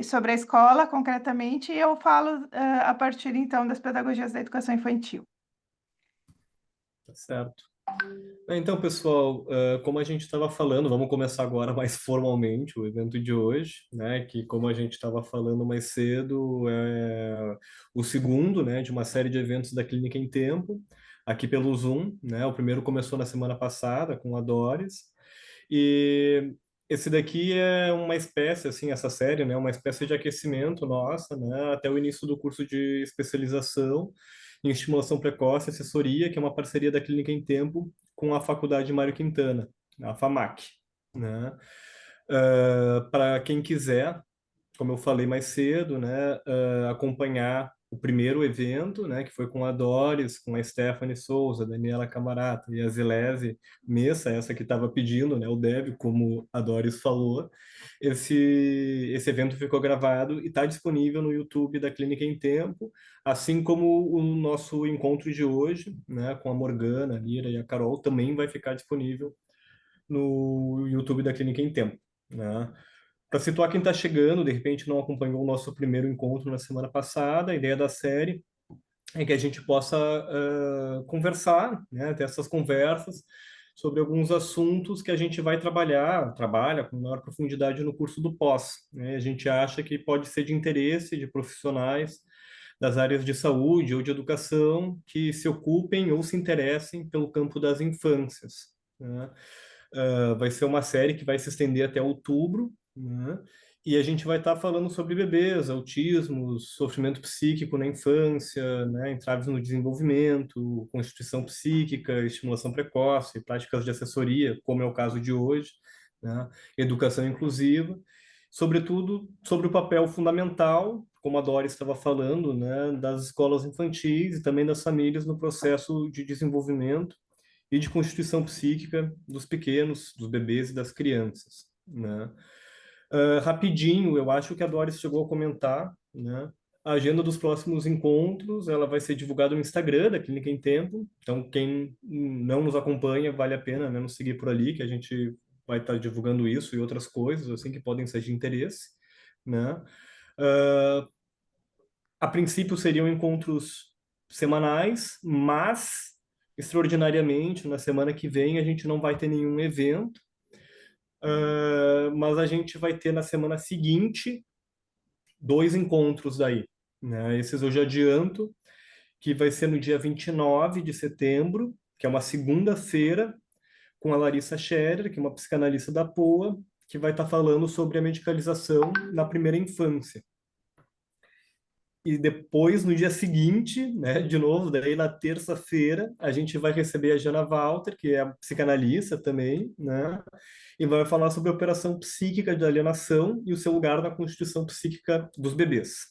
sobre a escola, concretamente, e eu falo a partir, então, das pedagogias da educação infantil. Tá certo. Então, pessoal, como a gente estava falando, vamos começar agora mais formalmente o evento de hoje, né? Que, como a gente estava falando mais cedo, é o segundo, né, de uma série de eventos da Clínica em Tempo, aqui pelo Zoom, né? O primeiro começou na semana passada com a Doris, e esse daqui é uma espécie, assim, essa série, né? Uma espécie de aquecimento nossa, né? Até o início do curso de especialização em estimulação precoce e assessoria, que é uma parceria da Clínica em Tempo com a Faculdade Mário Quintana, a FAMAC, né? Para quem quiser, como eu falei mais cedo, né, acompanhar o primeiro evento, né, que foi com a Doris, com a Stephanie Souza, a Daniela Camarata e a Zilese Messa, essa que estava pedindo, né, o Débio, como a Doris falou. Esse evento ficou gravado e está disponível no YouTube da Clínica em Tempo, assim como o nosso encontro de hoje, né, com a Morgana, a Lira e a Carol, também vai ficar disponível no YouTube da Clínica em Tempo, né? Para situar quem está chegando, de repente não acompanhou o nosso primeiro encontro na semana passada, a ideia da série é que a gente possa conversar, né, ter essas conversas sobre alguns assuntos que a gente vai trabalha com maior profundidade no curso do pós, né? A gente acha que pode ser de interesse de profissionais das áreas de saúde ou de educação que se ocupem ou se interessem pelo campo das infâncias, né? Vai ser uma série que vai se estender até outubro, né? E a gente vai estar falando sobre bebês, autismo, sofrimento psíquico na infância, né? Entraves no desenvolvimento, constituição psíquica, estimulação precoce, práticas de assessoria, como é o caso de hoje, né? Educação inclusiva, sobretudo sobre o papel fundamental, como a Dora estava falando, né? Das escolas infantis e também das famílias no processo de desenvolvimento e de constituição psíquica dos pequenos, dos bebês e das crianças, né? Rapidinho, eu acho que a Doris chegou a comentar, né? A agenda dos próximos encontros, ela vai ser divulgada no Instagram da Clínica em Tempo. Então, quem não nos acompanha, vale a pena, né, nos seguir por ali, que a gente vai estar divulgando isso e outras coisas, assim, que podem ser de interesse, né? Uh, a princípio seriam encontros semanais, mas extraordinariamente na semana que vem a gente não vai ter nenhum evento, mas a gente vai ter na semana seguinte dois encontros daí, né? Esses eu já adianto, que vai ser no dia 29 de setembro, que é uma segunda-feira, com a Larissa Scherer, que é uma psicanalista da POA, que vai estar falando sobre a medicalização na primeira infância. E depois, no dia seguinte, né, de novo, daí na terça-feira, a gente vai receber a Jana Walter, que é a psicanalista também, né, e vai falar sobre a operação psíquica de alienação e o seu lugar na constituição psíquica dos bebês.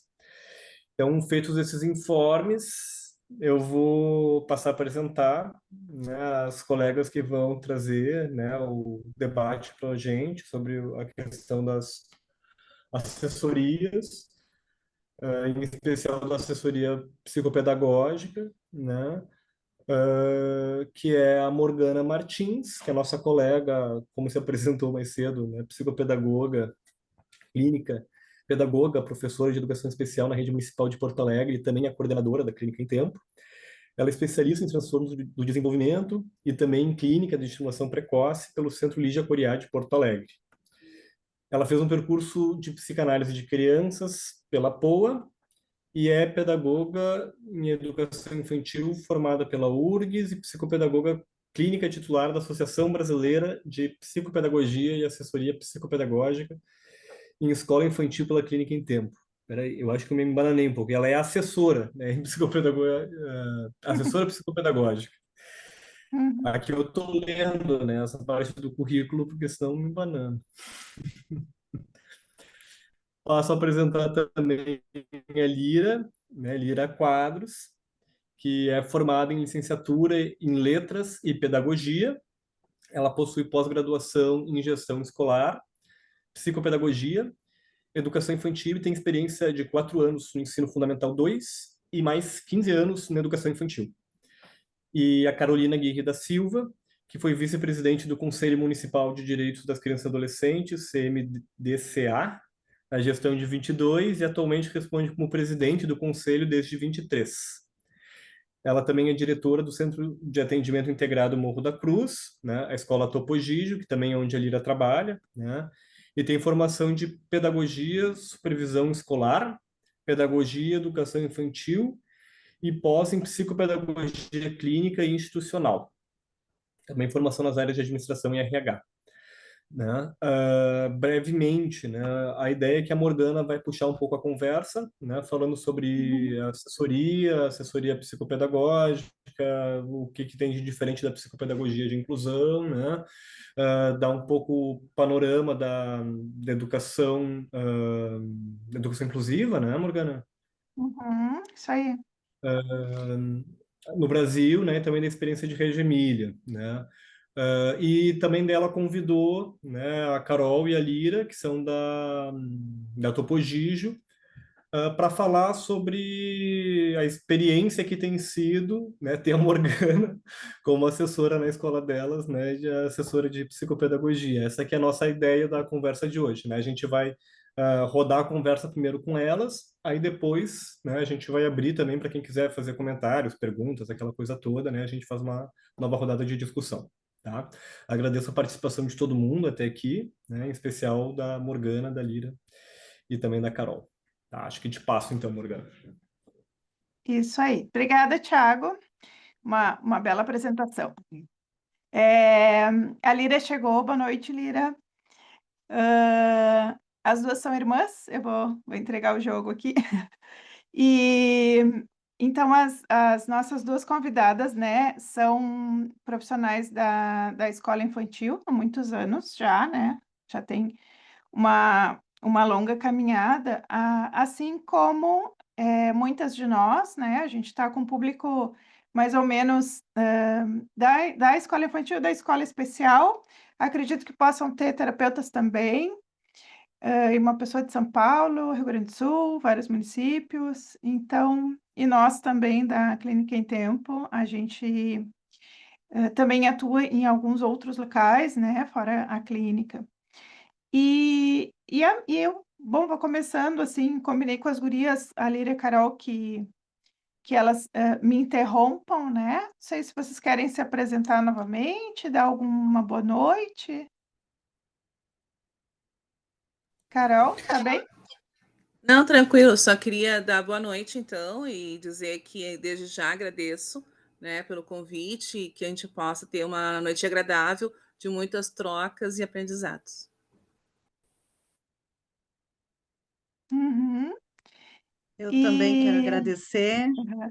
Então, feitos esses informes, eu vou passar a apresentar, né, as colegas que vão trazer, né, o debate para a gente sobre a questão das assessorias, em especial da assessoria psicopedagógica, né? Que é a Morgana Martins, que é a nossa colega, como se apresentou mais cedo, né? Psicopedagoga clínica, pedagoga, professora de educação especial na rede municipal de Porto Alegre e também a coordenadora da Clínica em Tempo. Ela é especialista em transtornos do desenvolvimento e também em clínica de estimulação precoce pelo Centro Lígia Coriá de Porto Alegre. Ela fez um percurso de psicanálise de crianças pela POA e é pedagoga em educação infantil formada pela URGS e psicopedagoga clínica titular da Associação Brasileira de Psicopedagogia e Assessoria Psicopedagógica em Escola Infantil pela Clínica em Tempo. Peraí, eu acho que eu me embananei um pouco. Ela é assessora, né, em assessora psicopedagógica. Uhum. Aqui eu estou lendo, né, essa parte do currículo, porque senão me embanando. Posso apresentar também a Lira, né, Lira Quadros, que é formada em licenciatura em Letras e Pedagogia. Ela possui pós-graduação em Gestão Escolar, Psicopedagogia, Educação Infantil e tem experiência de 4 anos no Ensino Fundamental 2 e mais 15 anos na Educação Infantil. E a Carolina Guirre da Silva, que foi vice-presidente do Conselho Municipal de Direitos das Crianças e Adolescentes, CMDCA, a gestão de 22 e atualmente responde como presidente do conselho desde 23. Ela também é diretora do Centro de Atendimento Integrado Morro da Cruz, né, a Escola Topo Gigio, que também é onde a Lira trabalha, né, e tem formação de pedagogia, supervisão escolar, pedagogia, educação infantil e pós em psicopedagogia clínica e institucional. Também formação nas áreas de administração e RH. Né? Brevemente, né? A ideia é que a Morgana vai puxar um pouco a conversa, né? Falando sobre Uhum, assessoria psicopedagógica, o que tem de diferente da psicopedagogia de inclusão, né? Dar um pouco o panorama da educação, educação inclusiva, né, Morgana? isso aí. No Brasil, né, e também da experiência de Reggio Emília, né? E também dela convidou, né, a Carol e a Lira, que são da Topo Gigio, para falar sobre a experiência que tem sido, né, ter a Morgana como assessora na escola delas, né, de assessora de psicopedagogia. Essa que é a nossa ideia da conversa de hoje, né? A gente vai rodar a conversa primeiro com elas, aí depois, né, a gente vai abrir também para quem quiser fazer comentários, perguntas, aquela coisa toda, né? A gente faz uma nova rodada de discussão. Tá? Agradeço a participação de todo mundo até aqui, né, em especial da Morgana, da Lira e também da Carol. Tá, acho que te passo então, Morgana. Isso aí. Obrigada, Thiago. Uma bela apresentação. A Lira chegou. Boa noite, Lira. As duas são irmãs. Eu vou entregar o jogo aqui. E então as nossas duas convidadas, né, são profissionais da escola infantil há muitos anos já, né? Já tem uma longa caminhada, assim como muitas de nós, né? A gente está com um público mais ou menos da escola infantil, da escola especial. Acredito que possam ter terapeutas também, e uma pessoa de São Paulo, Rio Grande do Sul, vários municípios. Então, e nós também da Clínica em Tempo, a gente também atua em alguns outros locais, né? Fora a clínica. E eu, bom, vou começando assim, combinei com as gurias, a Líria e a Carol, que elas me interrompam, né? Não sei se vocês querem se apresentar novamente, dar alguma boa noite. Carol, tá bem? Não, tranquilo, só queria dar boa noite, então, e dizer que desde já agradeço, né, pelo convite e que a gente possa ter uma noite agradável de muitas trocas e aprendizados. Uhum. Eu também quero E agradecer, uhum.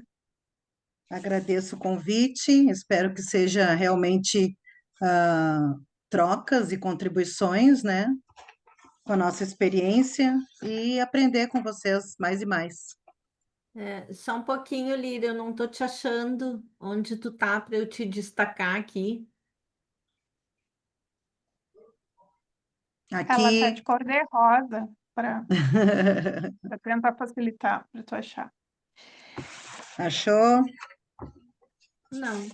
agradeço o convite, espero que seja realmente trocas e contribuições, né, com a nossa experiência e aprender com vocês mais e mais. Só um pouquinho, Lira, eu não tô te achando onde tu tá para eu te destacar aqui. Ela tá Aqui, de cor de rosa para tentar facilitar para tu achar. achou? Não.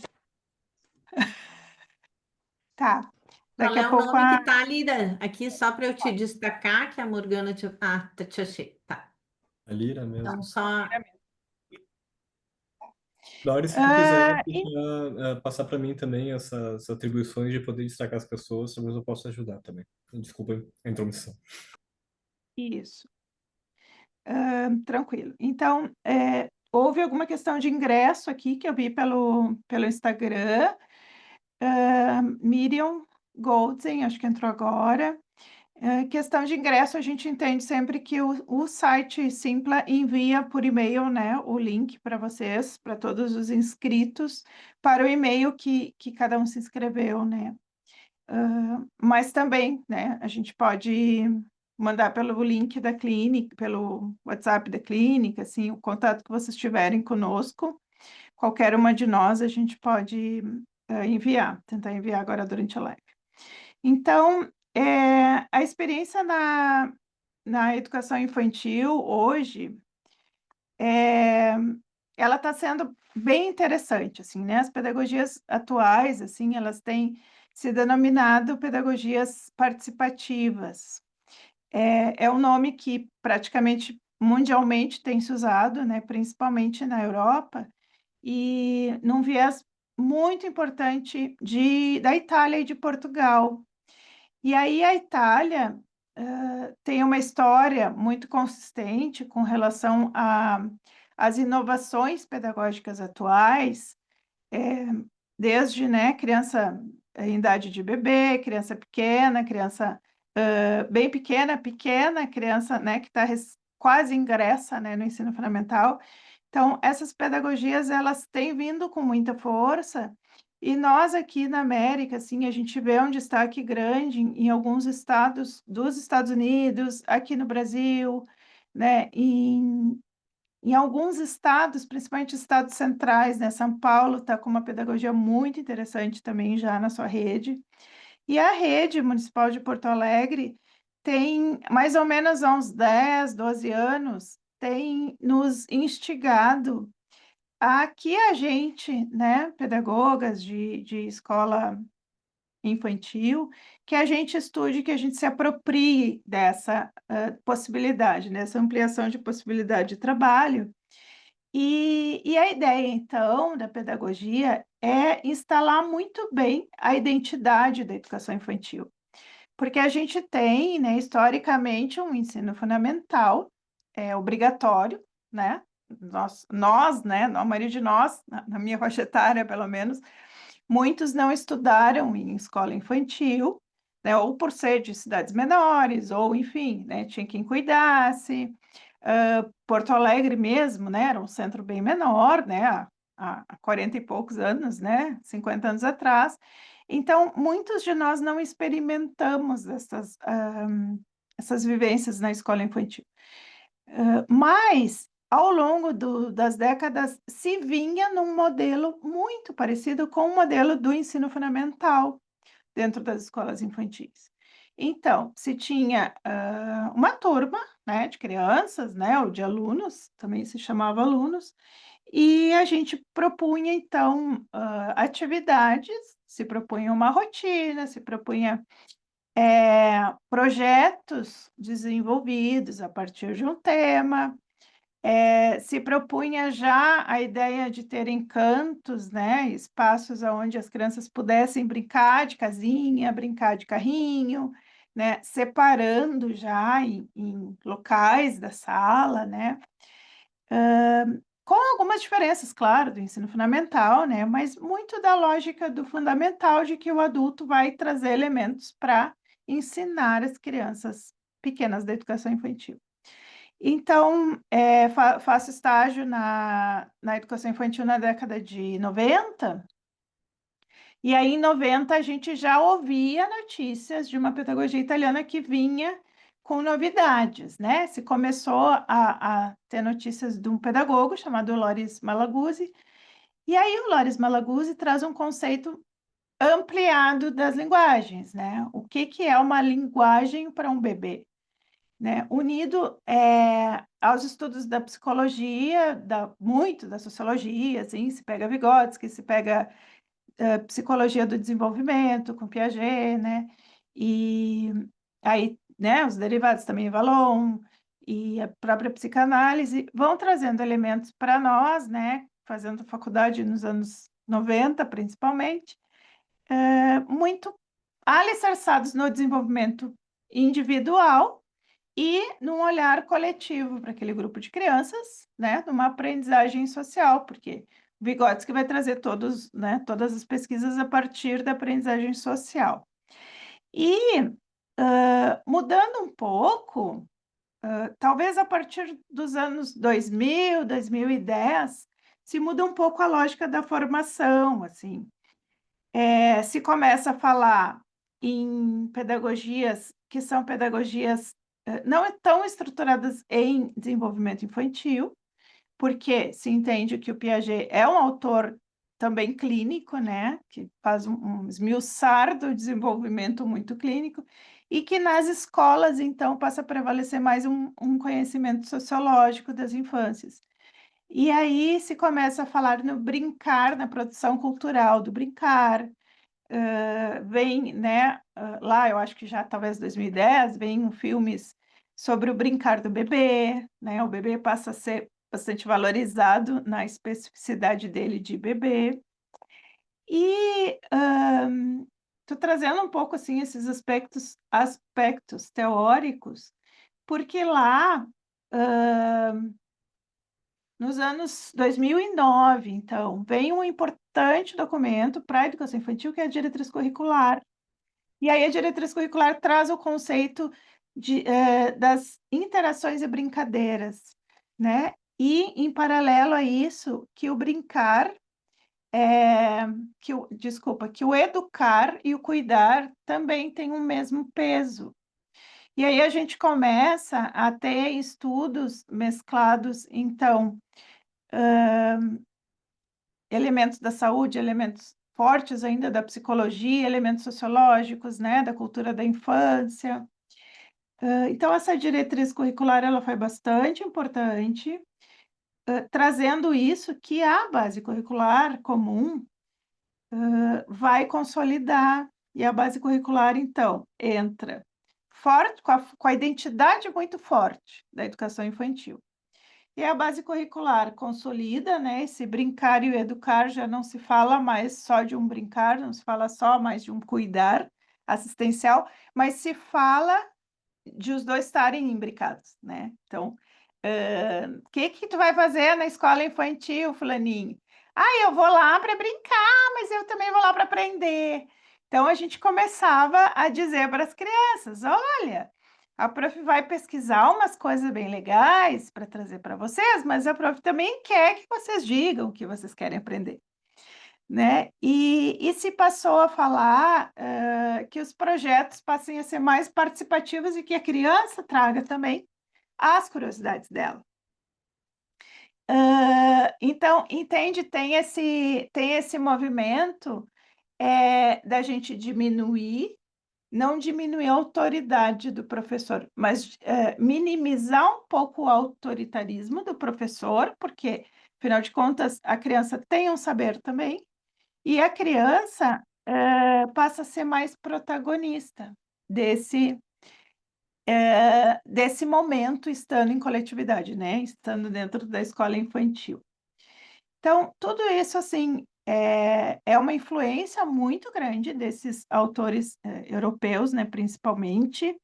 Tá. Qual Daqui é a o pouco nome que tá, Lira? Aqui só para eu te destacar que a Morgana te... Ah, te achei. Tá. A Lira Então mesmo. só. Dori, se tu quiser e- passar para mim também essas atribuições de poder destacar as pessoas, talvez eu possa ajudar também. Desculpa a intromissão. isso. Tranquilo. Então, houve alguma questão de ingresso aqui que eu vi pelo Instagram. Miriam Golden, acho que entrou agora. Questão de ingresso, a gente entende sempre que o site Simpla envia por e-mail, né, o link para vocês, para todos os inscritos, para o e-mail que cada um se inscreveu, né? Mas também, né, a gente pode mandar pelo link da clínica, pelo WhatsApp da clínica, assim, o contato que vocês tiverem conosco, qualquer uma de nós a gente pode tentar enviar agora durante a live. Então, a experiência na educação infantil hoje, ela está sendo bem interessante, assim, né? As pedagogias atuais, assim, elas têm se denominado pedagogias participativas. é um nome que praticamente mundialmente tem se usado, né, principalmente na Europa, e num viés muito importante da Itália e de Portugal. E aí a Itália tem uma história muito consistente com relação às inovações pedagógicas atuais, é, desde, né, criança em idade de bebê, criança pequena, criança bem pequena, pequena, criança, né, que quase ingressa, né, no ensino fundamental. Então, essas pedagogias, elas têm vindo com muita força, e nós aqui na América, assim, a gente vê um destaque grande em alguns estados dos Estados Unidos, aqui no Brasil, né, em alguns estados, principalmente estados centrais, né? São Paulo está com uma pedagogia muito interessante também já na sua rede. E a rede municipal de Porto Alegre tem mais ou menos há uns 10, 12 anos, tem nos instigado a que a gente, né, pedagogas de escola infantil, que a gente estude, que a gente se aproprie dessa possibilidade, dessa ampliação de possibilidade de trabalho, e a ideia, então, da pedagogia é instalar muito bem a identidade da educação infantil, porque a gente tem, né, historicamente, um ensino fundamental, obrigatório, né? Nós, né, a maioria de nós, na minha faixa etária, pelo menos, muitos não estudaram em escola infantil, né, ou por ser de cidades menores, ou enfim, né, tinha quem cuidasse. Porto Alegre mesmo, né, era um centro bem menor, né, há 40 e poucos anos, né, 50 anos atrás. Então, muitos de nós não experimentamos essas vivências na escola infantil. Mas, ao longo das décadas, se vinha num modelo muito parecido com o modelo do ensino fundamental dentro das escolas infantis. Então, se tinha uma turma, né, de crianças, né, ou de alunos, também se chamava alunos, e a gente propunha, então, atividades, se propunha uma rotina, se propunha projetos desenvolvidos a partir de um tema, se propunha já a ideia de ter encantos, né, espaços onde as crianças pudessem brincar de casinha, brincar de carrinho, né, separando já em locais da sala, né, com algumas diferenças, claro, do ensino fundamental, né, mas muito da lógica do fundamental de que o adulto vai trazer elementos para ensinar as crianças pequenas da educação infantil. Então, faço estágio na educação infantil na década de 90, e aí em 90 a gente já ouvia notícias de uma pedagogia italiana que vinha com novidades, né? Se começou a ter notícias de um pedagogo chamado Loris Malaguzzi, e aí o Loris Malaguzzi traz um conceito ampliado das linguagens, né? O que é uma linguagem para um bebê? Né, unido aos estudos da psicologia, muito da sociologia, assim, se pega Vygotsky, se pega psicologia do desenvolvimento com Piaget, né, e aí, né, os derivados também, Vallon, e a própria psicanálise, vão trazendo elementos para nós, né, fazendo faculdade nos anos 90, principalmente, muito alicerçados no desenvolvimento individual, e num olhar coletivo para aquele grupo de crianças, né, numa aprendizagem social, porque o Vygotsky vai trazer né, todas as pesquisas a partir da aprendizagem social. E, mudando um pouco, talvez a partir dos anos 2000, 2010, se muda um pouco a lógica da formação, assim. Se começa a falar em pedagogias que são pedagogias não tão estruturadas em desenvolvimento infantil, porque se entende que o Piaget é um autor também clínico, né, que faz um esmiuçar do desenvolvimento muito clínico, e que nas escolas, então, passa a prevalecer mais um conhecimento sociológico das infâncias. E aí se começa a falar no brincar, na produção cultural do brincar, vem, né, lá eu acho que já talvez 2010, vem filmes sobre o brincar do bebê, né? O bebê passa a ser bastante valorizado na especificidade dele de bebê. E tô trazendo um pouco assim esses aspectos teóricos, porque lá nos anos 2009, então, vem um importante documento para a educação infantil, que é a diretriz curricular. E aí a diretriz curricular traz o conceito das interações e brincadeiras, né? E, em paralelo a isso, que o brincar, que o educar e o cuidar também têm o mesmo peso. E aí a gente começa a ter estudos mesclados, então, elementos da saúde, elementos fortes ainda da psicologia, elementos sociológicos, né, da cultura da infância. Então, essa diretriz curricular ela foi bastante importante, trazendo isso que a base curricular comum vai consolidar. E a base curricular, então, entra forte, com a identidade muito forte da educação infantil. E a base curricular consolida, né? Esse brincar e o educar já não se fala mais só de um brincar, não se fala só mais de um cuidar assistencial, mas se fala de os dois estarem imbricados, né? Então, o que tu vai fazer na escola infantil, fulaninho? Ah, eu vou lá para brincar, mas eu também vou lá para aprender. Então, a gente começava a dizer para as crianças, olha, a prof vai pesquisar umas coisas bem legais para trazer para vocês, mas a prof também quer que vocês digam o que vocês querem aprender, né? E se passou a falar que os projetos passem a ser mais participativos e que a criança traga também as curiosidades dela. Então, entende? Tem esse movimento da gente não diminuir a autoridade do professor, mas minimizar um pouco o autoritarismo do professor, porque, afinal de contas, a criança tem um saber também, e a criança passa a ser mais protagonista desse momento estando em coletividade, né? Estando dentro da escola infantil. Então, tudo isso, assim, é uma influência muito grande desses autores europeus, né, principalmente.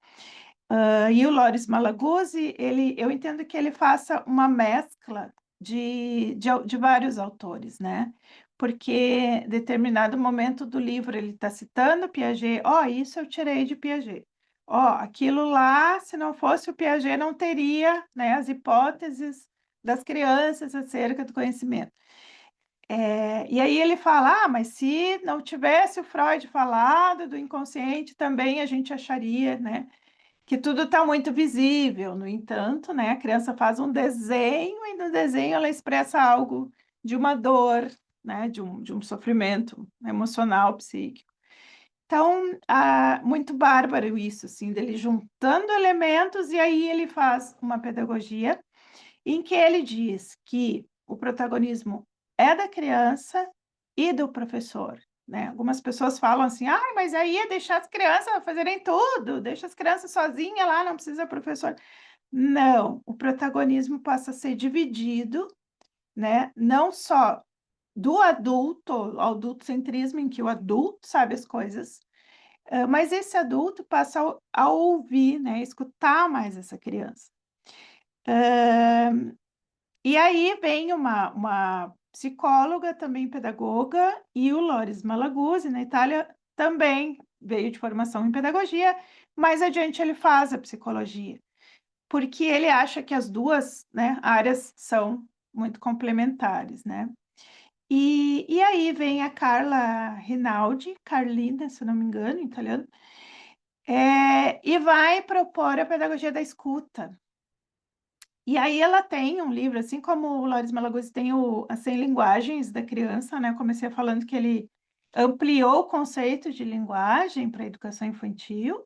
E o Loris Malaguzzi, eu entendo que ele faça uma mescla de vários autores, né? Porque em determinado momento do livro ele está citando Piaget, isso eu tirei de Piaget. Aquilo lá, se não fosse o Piaget, não teria, né, as hipóteses das crianças acerca do conhecimento. E aí ele fala, mas se não tivesse o Freud falado do inconsciente, também a gente acharia, né, que tudo está muito visível. No entanto, né, a criança faz um desenho e no desenho ela expressa algo de uma dor, né, de um sofrimento emocional, psíquico. Então, muito bárbaro isso, assim, dele juntando elementos e aí ele faz uma pedagogia em que ele diz que o protagonismo é da criança e do professor, né? Algumas pessoas falam assim, mas aí é deixar as crianças fazerem tudo, deixa as crianças sozinhas lá, não precisa professor. Não, o protagonismo passa a ser dividido, né? Não só do adulto, ao adultocentrismo, em que o adulto sabe as coisas, mas esse adulto passa a ouvir, né? Escutar mais essa criança. E aí vem uma psicóloga, também pedagoga, e o Loris Malaguzzi, na Itália, também veio de formação em pedagogia, mais adiante ele faz a psicologia, porque ele acha que as duas, né, áreas são muito complementares, né? E aí vem a Carla Rinaldi, Carlina, se não me engano, em italiano, e vai propor a pedagogia da escuta. E aí ela tem um livro, assim como o Loris Malaguzzi tem as 100 linguagens da criança, né? Eu comecei falando que ele ampliou o conceito de linguagem para a educação infantil.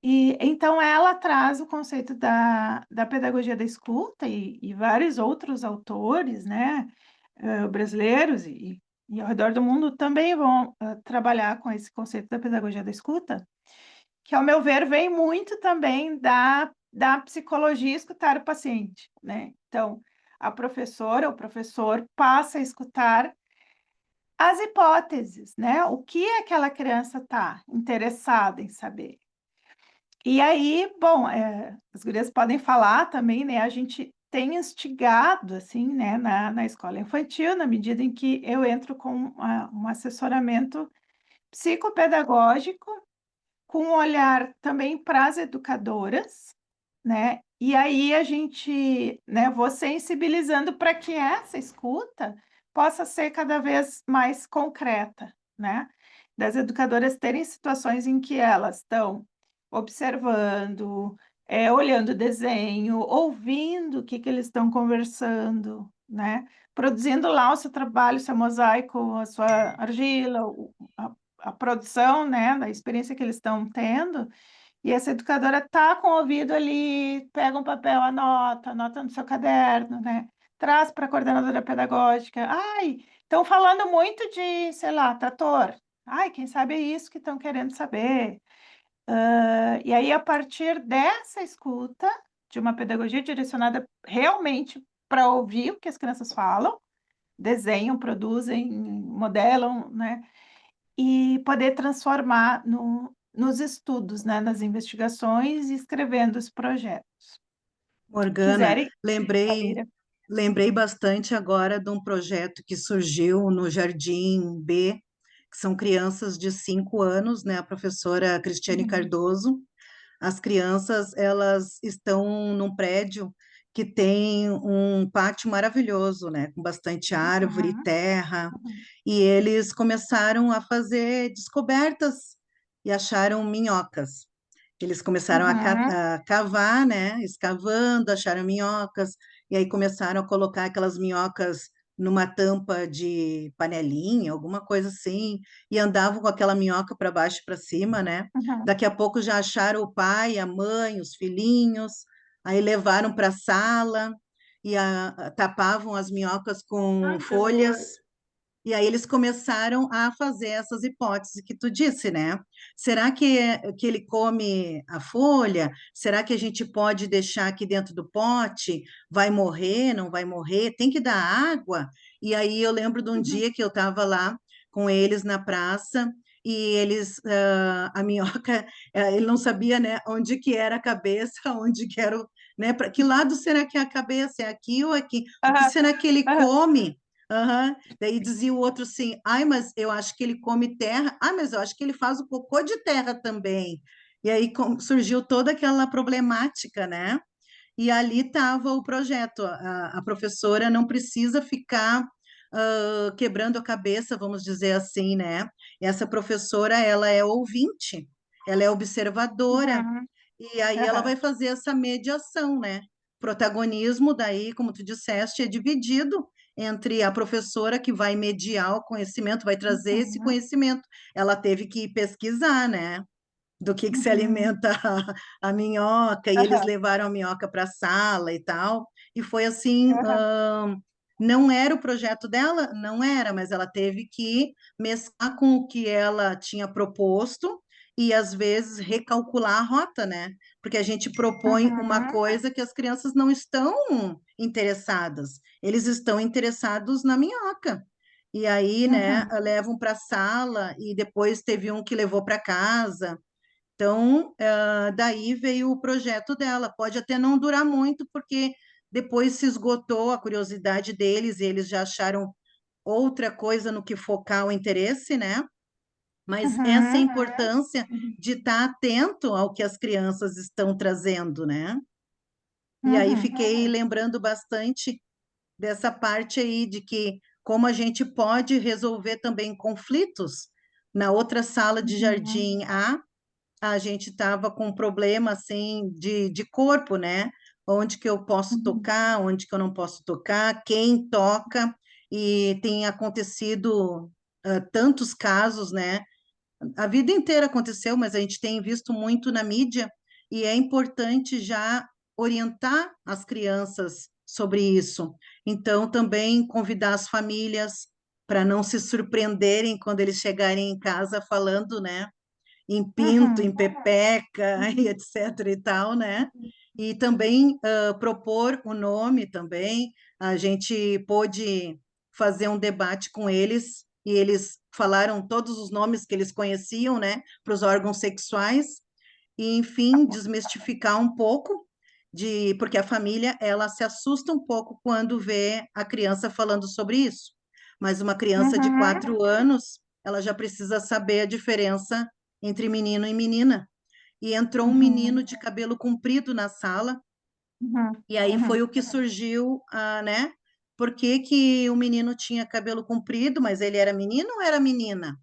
E então ela traz o conceito da pedagogia da escuta e vários outros autores, né? Brasileiros e ao redor do mundo também vão trabalhar com esse conceito da pedagogia da escuta, que, ao meu ver, vem muito também da da psicologia escutar o paciente, né? Então, a professora ou o professor passa a escutar as hipóteses, né? O que aquela criança está interessada em saber. E aí, bom, as gurias podem falar também, né? A gente tem instigado, assim, né, na escola infantil, na medida em que eu entro com um assessoramento psicopedagógico, com um olhar também para as educadoras, né? E aí a gente, né, vou sensibilizando para que essa escuta possa ser cada vez mais concreta, né? Das educadoras terem situações em que elas estão observando, olhando o desenho, ouvindo o que eles estão conversando, né? Produzindo lá o seu trabalho, o seu mosaico, a sua argila, a produção, né, da experiência que eles estão tendo, e essa educadora está com o ouvido ali, pega um papel, anota no seu caderno, né? Traz para a coordenadora pedagógica. Ai, estão falando muito de, sei lá, trator. Ai, quem sabe é isso que estão querendo saber. E aí, a partir dessa escuta, de uma pedagogia direcionada realmente para ouvir o que as crianças falam, desenham, produzem, modelam, né? E poder transformar nos estudos, né, nas investigações e escrevendo os projetos. Morgana, Quiserem, lembrei, Maíra. lembrei bastante agora de um projeto que surgiu no Jardim B, que são crianças de 5 anos, né? A professora Cristiane Cardoso. As crianças, elas estão num prédio que tem um pátio maravilhoso, né? Com bastante árvore, Uhum, terra, uhum, e eles começaram a fazer descobertas e acharam minhocas. Eles começaram uhum, a cavar, né? Escavando, acharam minhocas, e aí começaram a colocar aquelas minhocas numa tampa de panelinha, alguma coisa assim, e andavam com aquela minhoca para baixo e para cima, né? uhum. Daqui a pouco já acharam o pai, a mãe, os filhinhos, aí levaram para a sala e tapavam as minhocas com Ai, que horror. folhas. E aí eles começaram a fazer essas hipóteses que tu disse, né? Será que ele come a folha? Será que a gente pode deixar aqui dentro do pote? Vai morrer? Não vai morrer? Tem que dar água? E aí eu lembro de um Uhum, dia que eu estava lá com eles na praça e eles, a minhoca, ele não sabia, né, onde que era a cabeça, onde que era, né, para que lado será que é a cabeça? É aqui ou aqui? O que aham, será que ele aham, come? Aham. Daí dizia o outro assim: ai, mas eu acho que ele come terra. Ah, mas eu acho que ele faz o cocô de terra também. E aí surgiu toda aquela problemática, né? E ali estava o projeto. A professora não precisa ficar quebrando a cabeça, vamos dizer assim, né? Essa professora, ela é ouvinte, ela é observadora, uhum, e aí ela vai aham, fazer essa mediação, né? Protagonismo, daí, como tu disseste, é dividido entre a professora que vai mediar o conhecimento, vai trazer esse uhum, conhecimento. Ela teve que pesquisar, né? Do que se uhum, alimenta a minhoca, e eles aham, levaram a minhoca para a sala e tal. E foi assim, aham, não era o projeto dela? Não era, mas ela teve que mesclar com o que ela tinha proposto e, às vezes, recalcular a rota, né? Porque a gente propõe uma uhum, coisa que as crianças não estão interessadas, eles estão interessados na minhoca. E aí, né, uhum, levam para a sala e depois teve um que levou para casa. Então, daí veio o projeto dela. Pode até não durar muito, porque depois se esgotou a curiosidade deles, e eles já acharam outra coisa no que focar o interesse, né? Mas essa é a uhum, importância uhum, de estar atento ao que as crianças estão trazendo, né? E aí uhum, fiquei lembrando bastante dessa parte aí de que como a gente pode resolver também conflitos. Na outra sala de uhum, jardim a gente estava com um problema assim de corpo, né? Onde que eu posso uhum, tocar, onde que eu não posso tocar, quem toca, e tem acontecido tantos casos, né? A vida inteira aconteceu, mas a gente tem visto muito na mídia, e é importante já orientar as crianças sobre isso. Então, também convidar as famílias para não se surpreenderem quando eles chegarem em casa falando, né? Em pinto, em uhum, pepeca, e uhum, etc e tal, né? e também propor o nome também. A gente pôde fazer um debate com eles, e eles falaram todos os nomes que eles conheciam, né, para os órgãos sexuais, e, enfim, desmistificar um pouco, porque a família, ela se assusta um pouco quando vê a criança falando sobre isso. Mas uma criança de Uhum, 4 anos, ela já precisa saber a diferença entre menino e menina. E entrou um menino uhum, de cabelo comprido na sala, uhum, e aí foi uhum, o que surgiu, né? Por que que o menino tinha cabelo comprido, mas ele era menino ou era menina?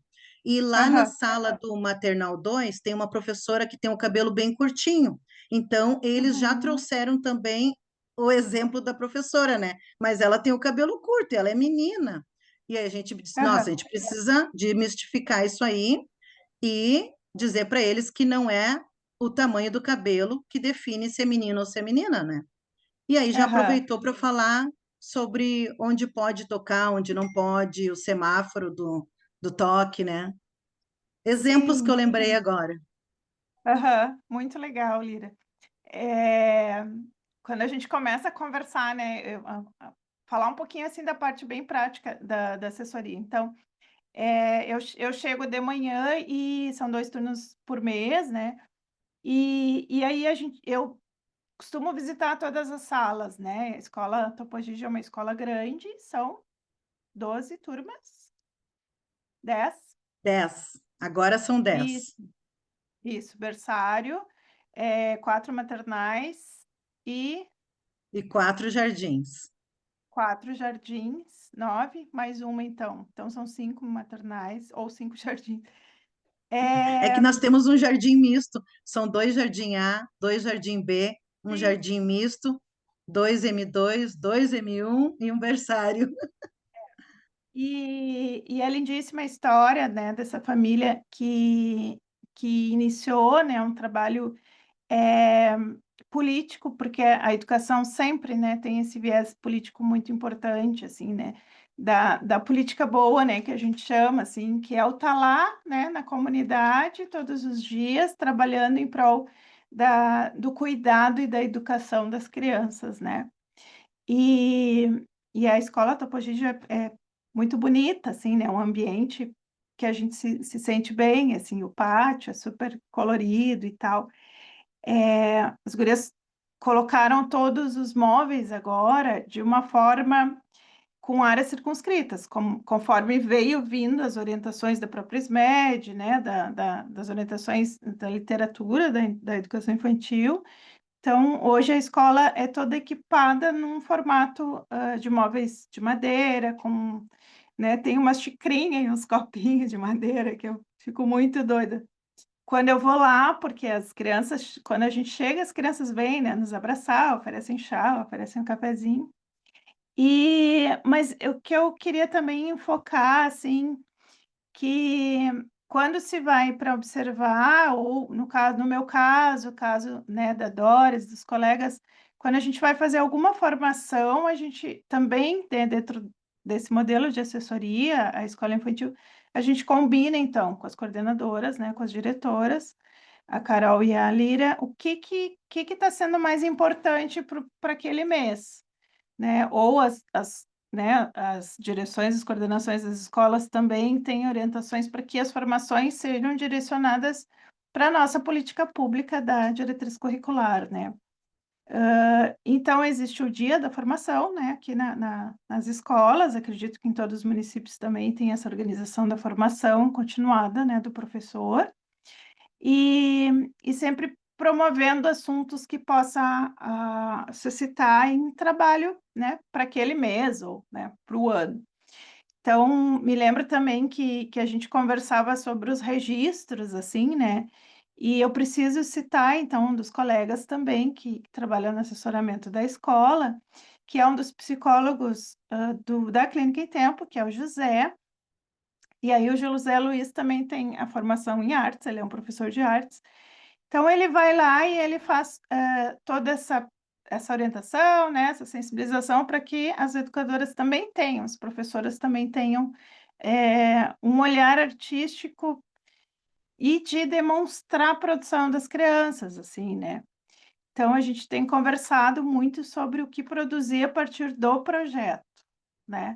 E lá na aham, sala do Maternal 2 tem uma professora que tem o cabelo bem curtinho. Então, eles já uhum, trouxeram também o exemplo da professora, né? Mas ela tem o cabelo curto, ela é menina. E aí a gente disse, nossa, a aham, gente precisa desmistificar isso aí e dizer para eles que não é o tamanho do cabelo que define se é menino ou se é menina, né? E aí já aham. aproveitou para falar sobre onde pode tocar, onde não pode, o semáforo do toque, né? Exemplos que eu Sim, lembrei agora. aham, muito legal, Lira. É, quando a gente começa a conversar, né, falar um pouquinho assim da parte bem prática da assessoria. Então, eu chego de manhã e são 2 turnos por mês, né? E aí eu costumo visitar todas as salas, né? A escola Topogigi é uma escola grande, são 12 turmas, 10. 10. Agora são 10. Isso, isso, berçário, 4 maternais e E 4 jardins. 4 jardins, 9, mais uma então. Então são 5 maternais ou 5 jardins. É É, que nós temos um jardim misto. São 2 jardim A, 2 jardim B, um sim. jardim misto, 2 M2, 2 M1 e um berçário. E é lindíssima a história, né, dessa família que iniciou, né, um trabalho é, político, porque a educação sempre, né, tem esse viés político muito importante, assim, né, da política boa, né, que a gente chama, assim, que é o estar lá, né, na comunidade todos os dias, trabalhando em prol do cuidado e da educação das crianças, né. E, e a escola Topo Gigio é muito bonita, assim, né, um ambiente que a gente se sente bem, assim, o pátio é super colorido e tal. As gurias colocaram todos os móveis agora de uma forma com áreas circunscritas, conforme veio vindo as orientações da própria SMED, né, das orientações da literatura, da educação infantil. Então, hoje a escola é toda equipada num formato de móveis de madeira, né, tem uma xicrinha e uns copinhos de madeira que eu fico muito doida quando eu vou lá, porque as crianças, quando a gente chega, as crianças vêm, né, nos abraçar, oferecem chá, oferecem um cafezinho. Mas o que eu queria também enfocar, assim, que quando se vai para observar, ou no meu caso, o caso, né, da Doris, dos colegas, quando a gente vai fazer alguma formação, a gente também, dentro desse modelo de assessoria, a escola infantil, a gente combina, então, com as coordenadoras, né, com as diretoras, a Carol e a Lira, o que está sendo mais importante para aquele mês, né? Ou né, as direções, as coordenações das escolas também têm orientações para que as formações sejam direcionadas para a nossa política pública da diretriz curricular, né? Então, existe o dia da formação, né, aqui nas escolas, acredito que em todos os municípios também tem essa organização da formação continuada, né, do professor, e sempre promovendo assuntos que possa suscitar em trabalho, né, para aquele mês ou, né, para o ano. Então, me lembro também que a gente conversava sobre os registros, assim, né, e eu preciso citar, então, um dos colegas também que trabalha no assessoramento da escola, que é um dos psicólogos da Clínica em Tempo, que é o José, e aí o José Luiz também tem a formação em artes, ele é um professor de artes. Então ele vai lá e ele faz toda essa orientação, né, essa sensibilização para que as educadoras também tenham, as professoras também tenham um olhar artístico e de demonstrar a produção das crianças, assim, né? Então, a gente tem conversado muito sobre o que produzir a partir do projeto, né?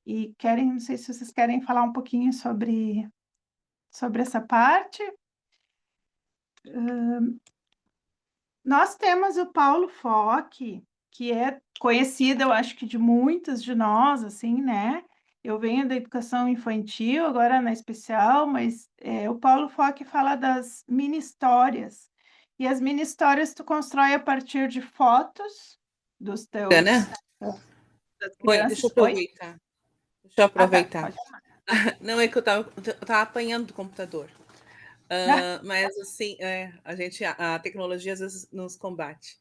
E não sei se vocês querem falar um pouquinho sobre essa parte. Nós temos o Paulo Fock, que é conhecido, eu acho que de muitos de nós, assim, né? Eu venho da educação infantil, agora na especial, mas o Paulo Fock fala das mini histórias. E as mini histórias tu constrói a partir de fotos dos Ana, das oi, deixa eu crianças. Oi? aproveitar. Deixa eu Ah, tá, aproveitar. pode falar. Não, é que eu tava apanhando do computador. Mas assim, a tecnologia às vezes nos combate.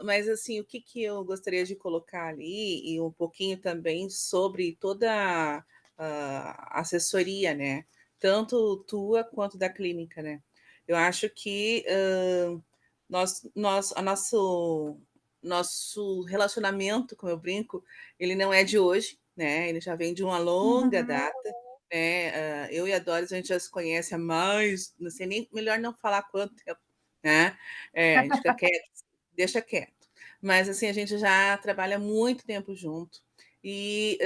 Mas assim, o que eu gostaria de colocar ali, e um pouquinho também sobre toda a assessoria, né? Tanto tua quanto da clínica, né? Eu acho que nosso relacionamento, como eu brinco, ele não é de hoje, né? Ele já vem de uma longa Uhum. data, né? Eu e a Doris, a gente já se conhece há mais, não sei nem, melhor não falar quanto tempo, né? A gente fica quieto, deixa quieto. Mas, assim, a gente já trabalha muito tempo junto. E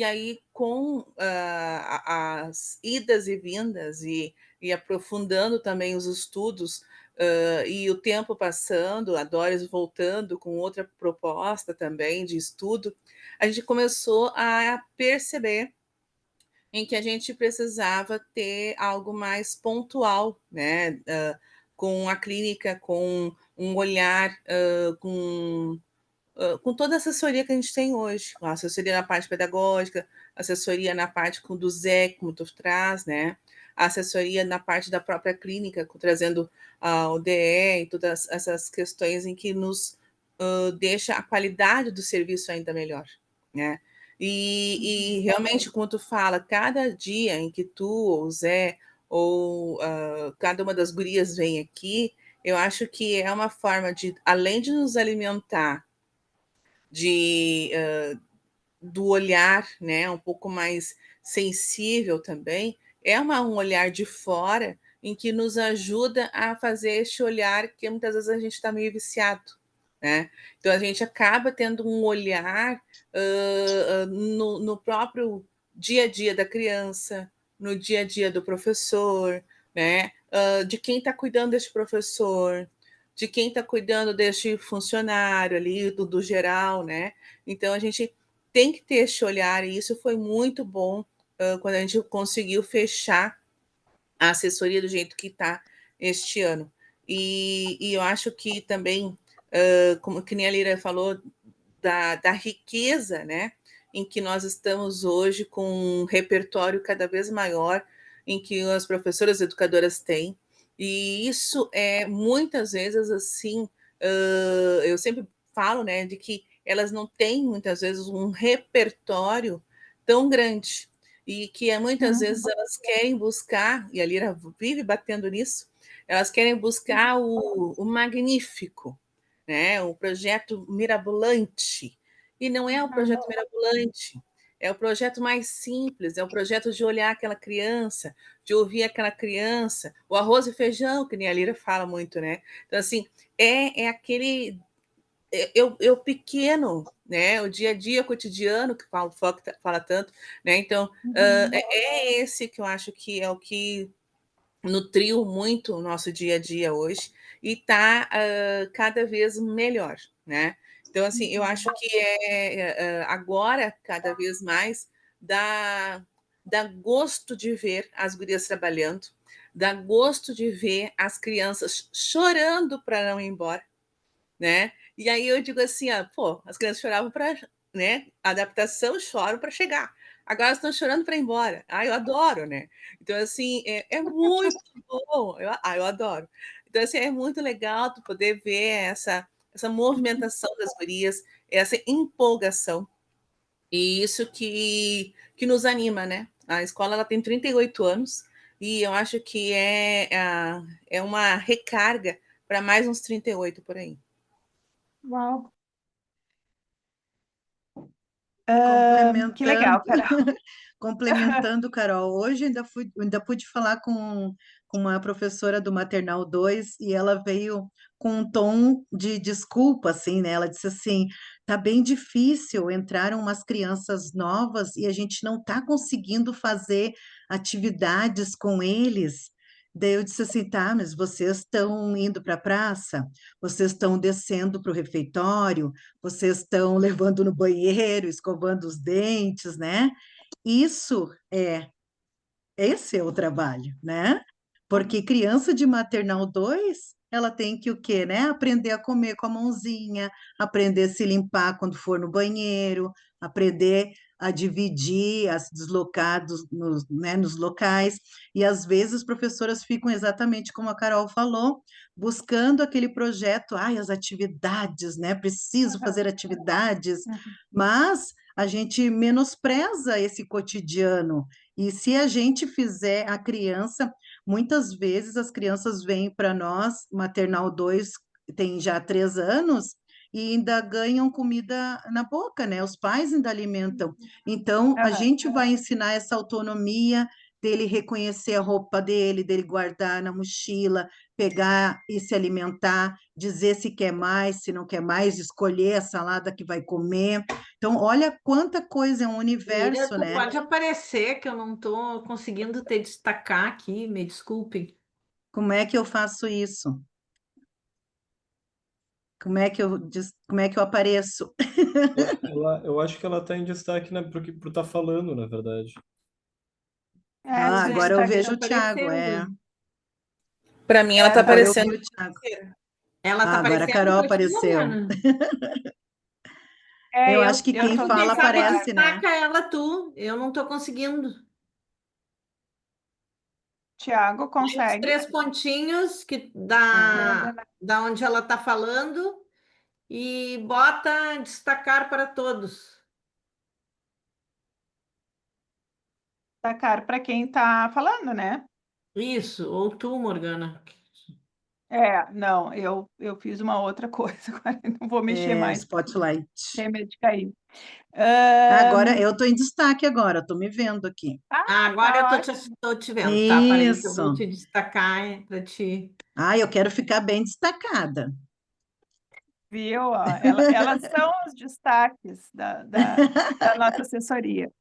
aí, com as idas e vindas e aprofundando também os estudos, e o tempo passando, a Doris voltando com outra proposta também de estudo, a gente começou a perceber em que a gente precisava ter algo mais pontual, né? Com a clínica, com um olhar, com toda a assessoria que a gente tem hoje, a assessoria na parte pedagógica, assessoria na parte do Zé, como tu traz, né? A assessoria na parte da própria clínica, trazendo o DE e todas essas questões em que nos deixa a qualidade do serviço ainda melhor, né? E realmente, como tu fala, cada dia em que tu ou o Zé ou cada uma das gurias vem aqui, eu acho que é uma forma de, além de nos alimentar de, do olhar, né, um pouco mais sensível também, é um olhar de fora em que nos ajuda a fazer este olhar que muitas vezes a gente está meio viciado, né? Então a gente acaba tendo um olhar no próprio dia a dia da criança, no dia a dia do professor, né? De quem está cuidando deste professor, de quem está cuidando deste funcionário ali, do geral, né? Então a gente tem que ter esse olhar, e isso foi muito bom quando a gente conseguiu fechar a assessoria do jeito que está este ano. E eu acho que também, como que nem a Lira falou, da riqueza, né, em que nós estamos hoje com um repertório cada vez maior em que as professoras educadoras têm, e isso é muitas vezes assim, eu sempre falo, né, de que elas não têm muitas vezes um repertório tão grande e que muitas vezes elas querem buscar, e a Lira vive batendo nisso, elas querem buscar o magnífico, né? O projeto mirabolante. E não é o projeto mirabolante, é o projeto mais simples, é o projeto de olhar aquela criança, de ouvir aquela criança, o arroz e feijão, que nem a Lira fala muito, né? Então, assim, é aquele eu pequeno, né? O dia a dia cotidiano que o Foco fala tanto, né? Então é esse que eu acho que é o que nutriu muito o nosso dia a dia hoje e está cada vez melhor, né? Então assim, eu acho que agora cada vez mais dá gosto de ver as gurias trabalhando, dá gosto de ver as crianças chorando para não ir embora, né? E aí eu digo assim, pô, as crianças choravam para, né? Adaptação, choram para chegar. Agora elas estão chorando para ir embora. Eu adoro, né? Então, assim, é muito bom. Eu adoro. Então, assim, é muito legal tu poder ver essa movimentação das gurias, essa empolgação. E isso que nos anima, né? A escola ela tem 38 anos e eu acho que é uma recarga para mais uns 38 por aí. Uau! Que legal, Complementando, Carol. complementando, Carol, hoje ainda pude falar com uma professora do Maternal 2 e ela veio com um tom de desculpa, assim, né? Ela disse assim, tá bem difícil, entraram umas crianças novas e a gente não tá conseguindo fazer atividades com eles. Daí eu disse assim, tá, mas vocês estão indo para a praça? Vocês estão descendo para o refeitório? Vocês estão levando no banheiro, escovando os dentes, né? Isso esse é o trabalho, né? Porque criança de maternal 2, ela tem que o quê, né? Aprender a comer com a mãozinha, aprender a se limpar quando for no banheiro, aprender a dividir, a se deslocar né, nos locais. E às vezes as professoras ficam exatamente como a Carol falou, buscando aquele projeto, ai, as atividades, né? Preciso fazer atividades, Uhum. mas a gente menospreza esse cotidiano. E se a gente fizer a criança, muitas vezes as crianças vêm para nós, maternal 2 tem já 3 anos, e ainda ganham comida na boca, né? Os pais ainda alimentam. Então, a Aham. gente vai ensinar essa autonomia dele reconhecer a roupa dele guardar na mochila, pegar e se alimentar, dizer se quer mais, se não quer mais, escolher a salada que vai comer. Então, olha quanta coisa, é um Lira, universo, tu né? pode aparecer, que eu não estou conseguindo te destacar aqui, me desculpe. Como é que eu faço isso? Como é que eu apareço? Eu acho que ela está em destaque, né, por estar falando, na verdade. Tu Ah, se agora eu destaca. vejo o Thiago, Aparecendo. Para mim, ela tá Agora eu aparecendo. vi o Thiago. Ela tá Ah, agora a aparecendo Carol para ti, apareceu. Morgana? Eu acho que Eu quem tô Então, quem fala sabe aparece, visualizando. né? destaca ela tu. Eu não estou conseguindo. Tiago Vai os consegue. 3 pontinhos que Morgana, da onde ela está falando e bota destacar para todos. destacar para quem está falando, né? Isso, ou tu, Morgana. Não, eu fiz uma outra coisa, agora eu não vou mexer É, mais, Spotlight. tenho medo de cair. Agora eu estou em destaque agora, estou me vendo aqui. Agora eu Tá tô ótimo, tô te vendo, tá? Peraí que eu vou Isso. te destacar para ti. Ah, eu quero ficar bem destacada. viu? Ó, elas são os destaques da nossa assessoria.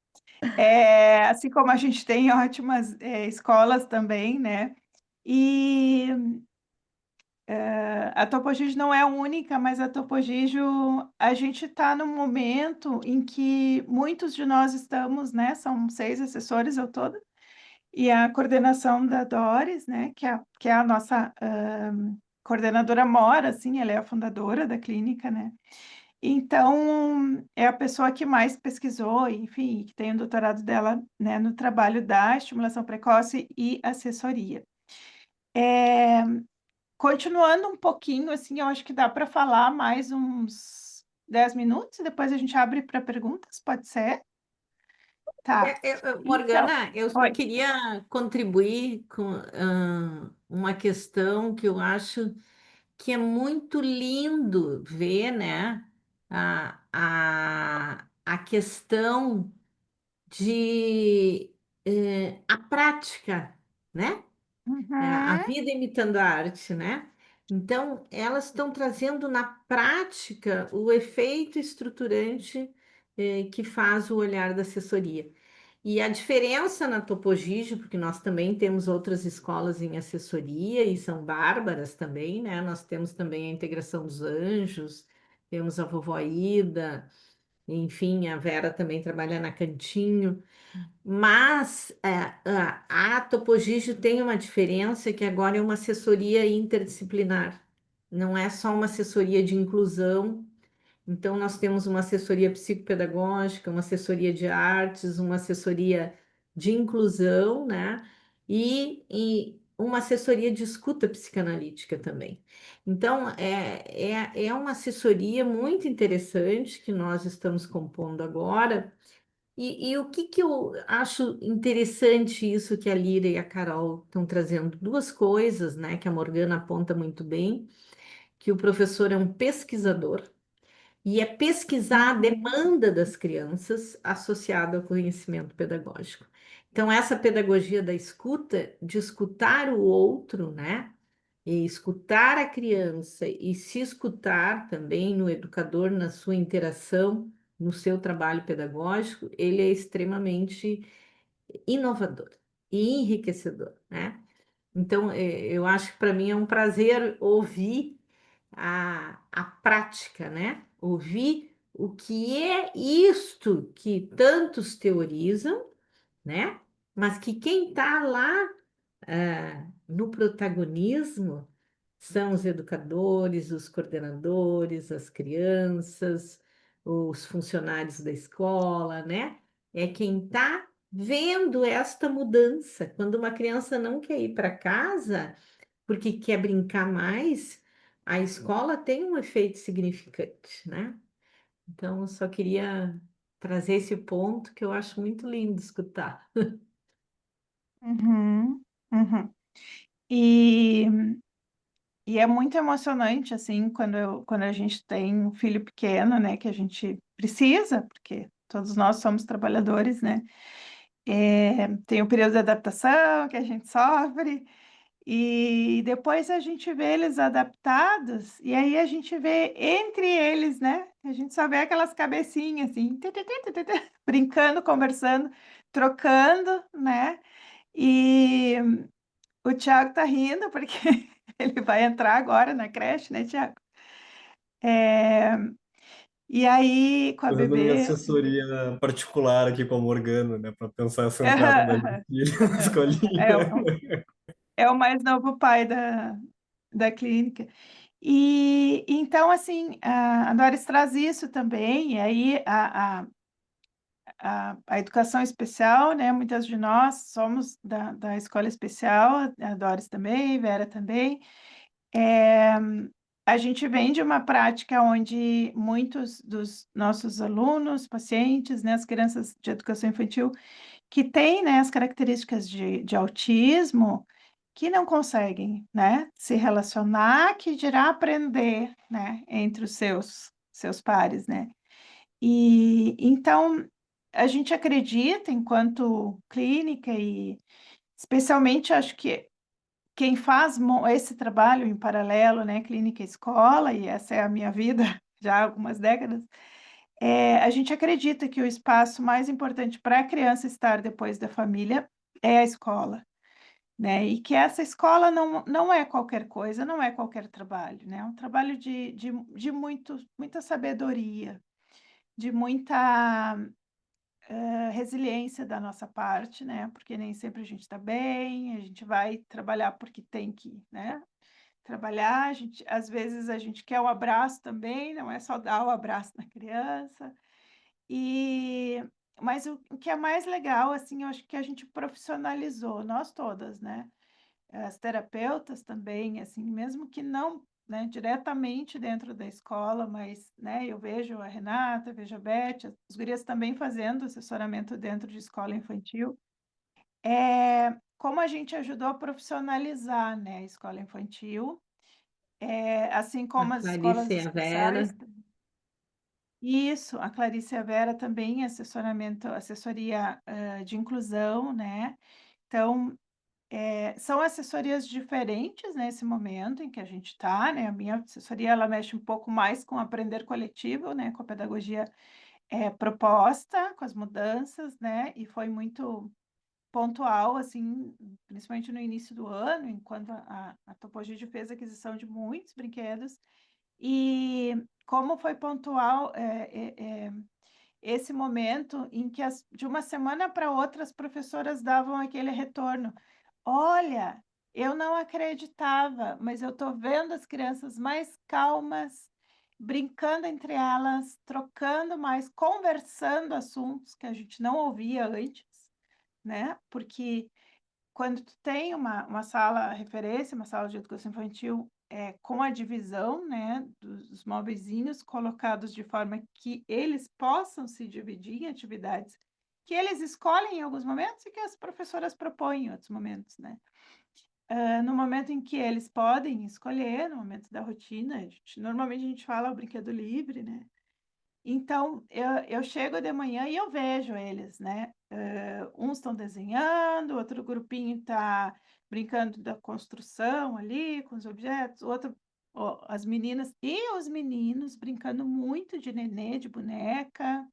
Assim como a gente tem ótimas escolas também, né? E a Topogígio não é única, mas a Topogígio, a gente está num momento em que muitos de nós estamos, né? São 6 assessores ao todo, e a coordenação da Doris, né? Que é a nossa coordenadora mora, assim, ela é a fundadora da clínica, né? Então, é a pessoa que mais pesquisou, enfim, que tem o doutorado dela, né, no trabalho da estimulação precoce e assessoria. Continuando um pouquinho, assim, eu acho que dá para falar mais uns 10 minutos, e depois a gente abre para perguntas, pode ser? Tá. Então, Morgana, eu só oi. queria contribuir com uma questão que eu acho que é muito lindo ver, né? A questão de a prática, né? A Uhum. vida imitando a arte, né? Então, elas estão trazendo na prática o efeito estruturante que faz o olhar da assessoria. E a diferença na Topogígio, porque nós também temos outras escolas em assessoria e são bárbaras também, né? Nós temos também a Integração dos Anjos, temos a Vovó Ida, enfim, a Vera também trabalha na Cantinho. Mas a Topogígio tem uma diferença que agora é uma assessoria interdisciplinar. Não é só uma assessoria de inclusão. Então, nós temos uma assessoria psicopedagógica, uma assessoria de artes, uma assessoria de inclusão, né? E uma assessoria de escuta psicanalítica também. Então, é uma assessoria muito interessante que nós estamos compondo agora. E o que eu acho interessante isso que a Lira e a Carol estão trazendo? Duas coisas, né, que a Morgana aponta muito bem, que o professor é um pesquisador, e é pesquisar a demanda das crianças associada ao conhecimento pedagógico. Então, essa pedagogia da escuta, de escutar o outro, né? E escutar a criança e se escutar também no educador, na sua interação, no seu trabalho pedagógico, ele é extremamente inovador e enriquecedor, né? Então, eu acho que para mim é um prazer ouvir a prática, né? Ouvir o que é isto que tantos teorizam, né? Mas que quem está lá no protagonismo são os educadores, os coordenadores, as crianças, os funcionários da escola, né? É quem está vendo esta mudança. Quando uma criança não quer ir para casa porque quer brincar mais, a escola tem um efeito significante, né? Então, eu só queria trazer esse ponto que eu acho muito lindo escutar. Uhum, uhum. E, e é muito emocionante, assim, quando a gente tem um filho pequeno, né, que a gente precisa, porque todos nós somos trabalhadores, né? Tem o período de adaptação que a gente sofre, e depois a gente vê eles adaptados, e aí a gente vê entre eles, né? A gente só vê aquelas cabecinhas assim, brincando, conversando, trocando, né? E o Thiago tá rindo porque ele vai entrar agora na creche, né, Thiago? É, E aí, com a Fazendo minha bebê. assessoria particular aqui com a Morgana, né, para pensar essa entrada da minha filha na É, escolinha. é o mais novo pai da clínica. E então, assim, a Doris traz isso também, e aí a educação especial, né? Muitas de nós somos da escola especial, a Doris também, Vera também. É, a gente vem de uma prática onde muitos dos nossos alunos, pacientes, né, as crianças de educação infantil, que têm, né, as características de autismo, que não conseguem, né, se relacionar, que dirá aprender, né, entre os seus pares, né? E então a gente acredita, enquanto clínica, e especialmente acho que quem faz esse trabalho em paralelo, né, clínica e escola, e essa é a minha vida já há algumas décadas, a gente acredita que o espaço mais importante para a criança estar depois da família é a escola, né? E que essa escola não é qualquer coisa, não é qualquer trabalho, né? É um trabalho de muita sabedoria, de muita resiliência da nossa parte, né? Porque nem sempre a gente está bem, a gente vai trabalhar porque tem que, né? Trabalhar, às vezes a gente quer o abraço também, não é só dar o abraço na criança. E mas o que é mais legal, assim, eu acho que a gente profissionalizou, nós todas, né? As terapeutas também, assim, mesmo que não, né, diretamente dentro da escola, mas, né, eu vejo a Renata, vejo a Beth, as gurias também fazendo assessoramento dentro de escola infantil. Como a gente ajudou a profissionalizar, né, a escola infantil, assim A como as escolas Clarice e a especiais. Vera. Isso, a Clarice e a Vera também, assessoria de inclusão, né? Então, são assessorias diferentes nesse momento em que a gente está, né? A minha assessoria, ela mexe um pouco mais com o aprender coletivo, né? Com a pedagogia proposta, com as mudanças, né? E foi muito pontual, assim, principalmente no início do ano, enquanto a Topogide fez a aquisição de muitos brinquedos. E como foi pontual esse momento em que de uma semana para outra as professoras davam aquele retorno. Olha, eu não acreditava, mas eu estou vendo as crianças mais calmas, brincando entre elas, trocando mais, conversando assuntos que a gente não ouvia antes, né? Porque quando tu tem uma sala referência, uma sala de educação infantil, com a divisão, né, dos móveizinhos colocados de forma que eles possam se dividir em atividades que eles escolhem em alguns momentos e que as professoras propõem em outros momentos, né? No momento em que eles podem escolher, no momento da rotina, normalmente a gente fala o brinquedo livre, né? Então, eu chego de manhã e eu vejo eles, né? Uns estão desenhando, outro grupinho está brincando da construção ali, com os objetos, outro, ó, as meninas e os meninos brincando muito de nenê, de boneca.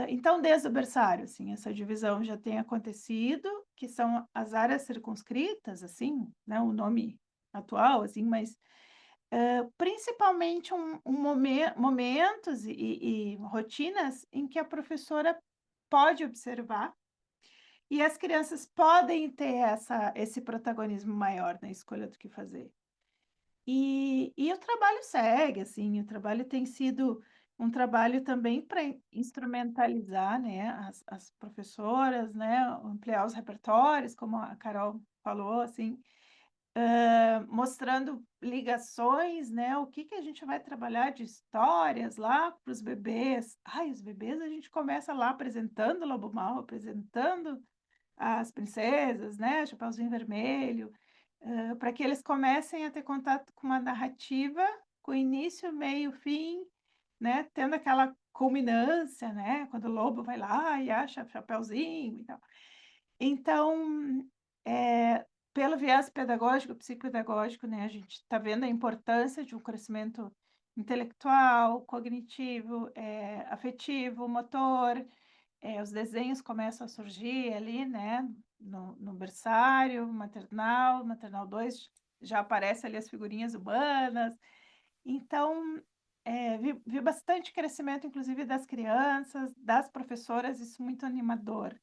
Então, desde o berçário, assim, essa divisão já tem acontecido, que são as áreas circunscritas, assim, né? O nome atual, assim, mas principalmente momentos e rotinas em que a professora pode observar e as crianças podem ter esse protagonismo maior na escolha do que fazer. E o trabalho segue, assim, o trabalho tem sido um trabalho também para instrumentalizar, né, as professoras, né, ampliar os repertórios, como a Carol falou, assim, mostrando ligações, né, o que que a gente vai trabalhar de histórias lá para os bebês. Ai, os bebês a gente começa lá apresentando o Lobo Mau, apresentando as princesas, né, Chapeuzinho Vermelho, para que eles comecem a ter contato com uma narrativa com início, meio, fim, né, tendo aquela culminância, né, quando o lobo vai lá e acha o Chapeuzinho e tal. Então, pelo viés pedagógico, psicopedagógico, né, a gente está vendo a importância de um crescimento intelectual, cognitivo, afetivo, motor. Os desenhos começam a surgir ali, né, no berçário, maternal 2 já aparece ali as figurinhas humanas. Então, vi bastante crescimento, inclusive das crianças, das professoras, isso muito animador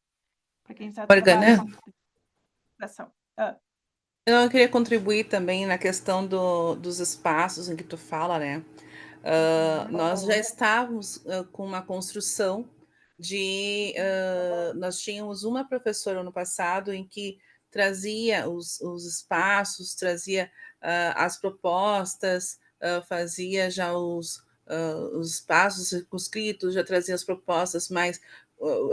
para quem já trabalha Morgana, com educação. Hã. eu queria contribuir também na questão dos espaços em que tu fala, né? Nós já estávamos com uma construção nós tínhamos uma professora ano passado em que trazia os espaços, trazia as propostas, fazia já os espaços circunscritos, já trazia as propostas mais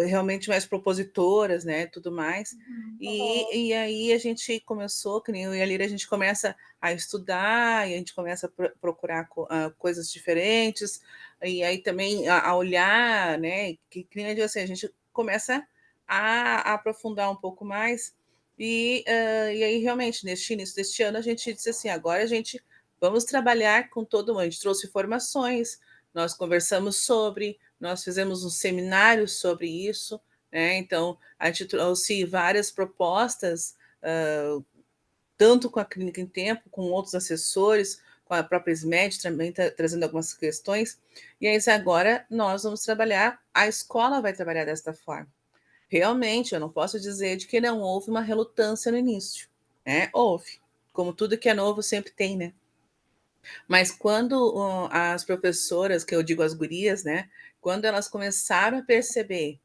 realmente mais propositoras, né, tudo mais. E aí a gente começou, que nem eu e a Lira, a gente começa a estudar e a gente começa a procurar coisas diferentes, e aí também a olhar, né, que nem eu digo assim, a gente começa a aprofundar um pouco mais, e aí realmente, neste início deste ano, a gente disse assim, agora a gente vamos trabalhar com todo mundo, a gente trouxe informações, nós conversamos sobre, nós fizemos um seminário sobre isso, né, então a gente trouxe várias propostas, tanto com a Clínica em Tempo, com outros assessores, com a própria SMED também trazendo algumas questões, e aí agora nós vamos trabalhar, a escola vai trabalhar desta forma. Realmente, eu não posso dizer de que não houve uma relutância no início, né? Houve, como tudo que é novo sempre tem, né? Mas quando as professoras, que eu digo as gurias, né? Quando elas começaram a perceber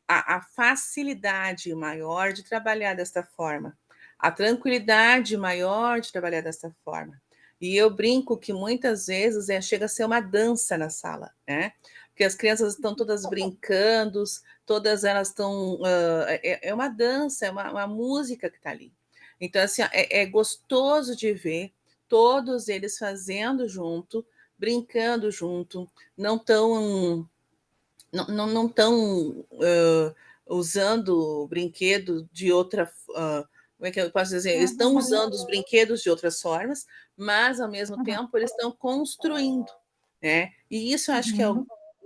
a facilidade maior de trabalhar desta forma, a tranquilidade maior de trabalhar desta forma. E eu brinco que muitas vezes chega a ser uma dança na sala, né? Porque as crianças estão todas brincando, todas elas estão. É uma dança, é uma música que está ali. Então, assim, é gostoso de ver todos eles fazendo junto, brincando junto, não estão não estão usando o brinquedo de outra. Como é que eu posso dizer? Eles estão usando os brinquedos de outras formas, mas ao mesmo tempo eles estão construindo, né? E isso eu acho que é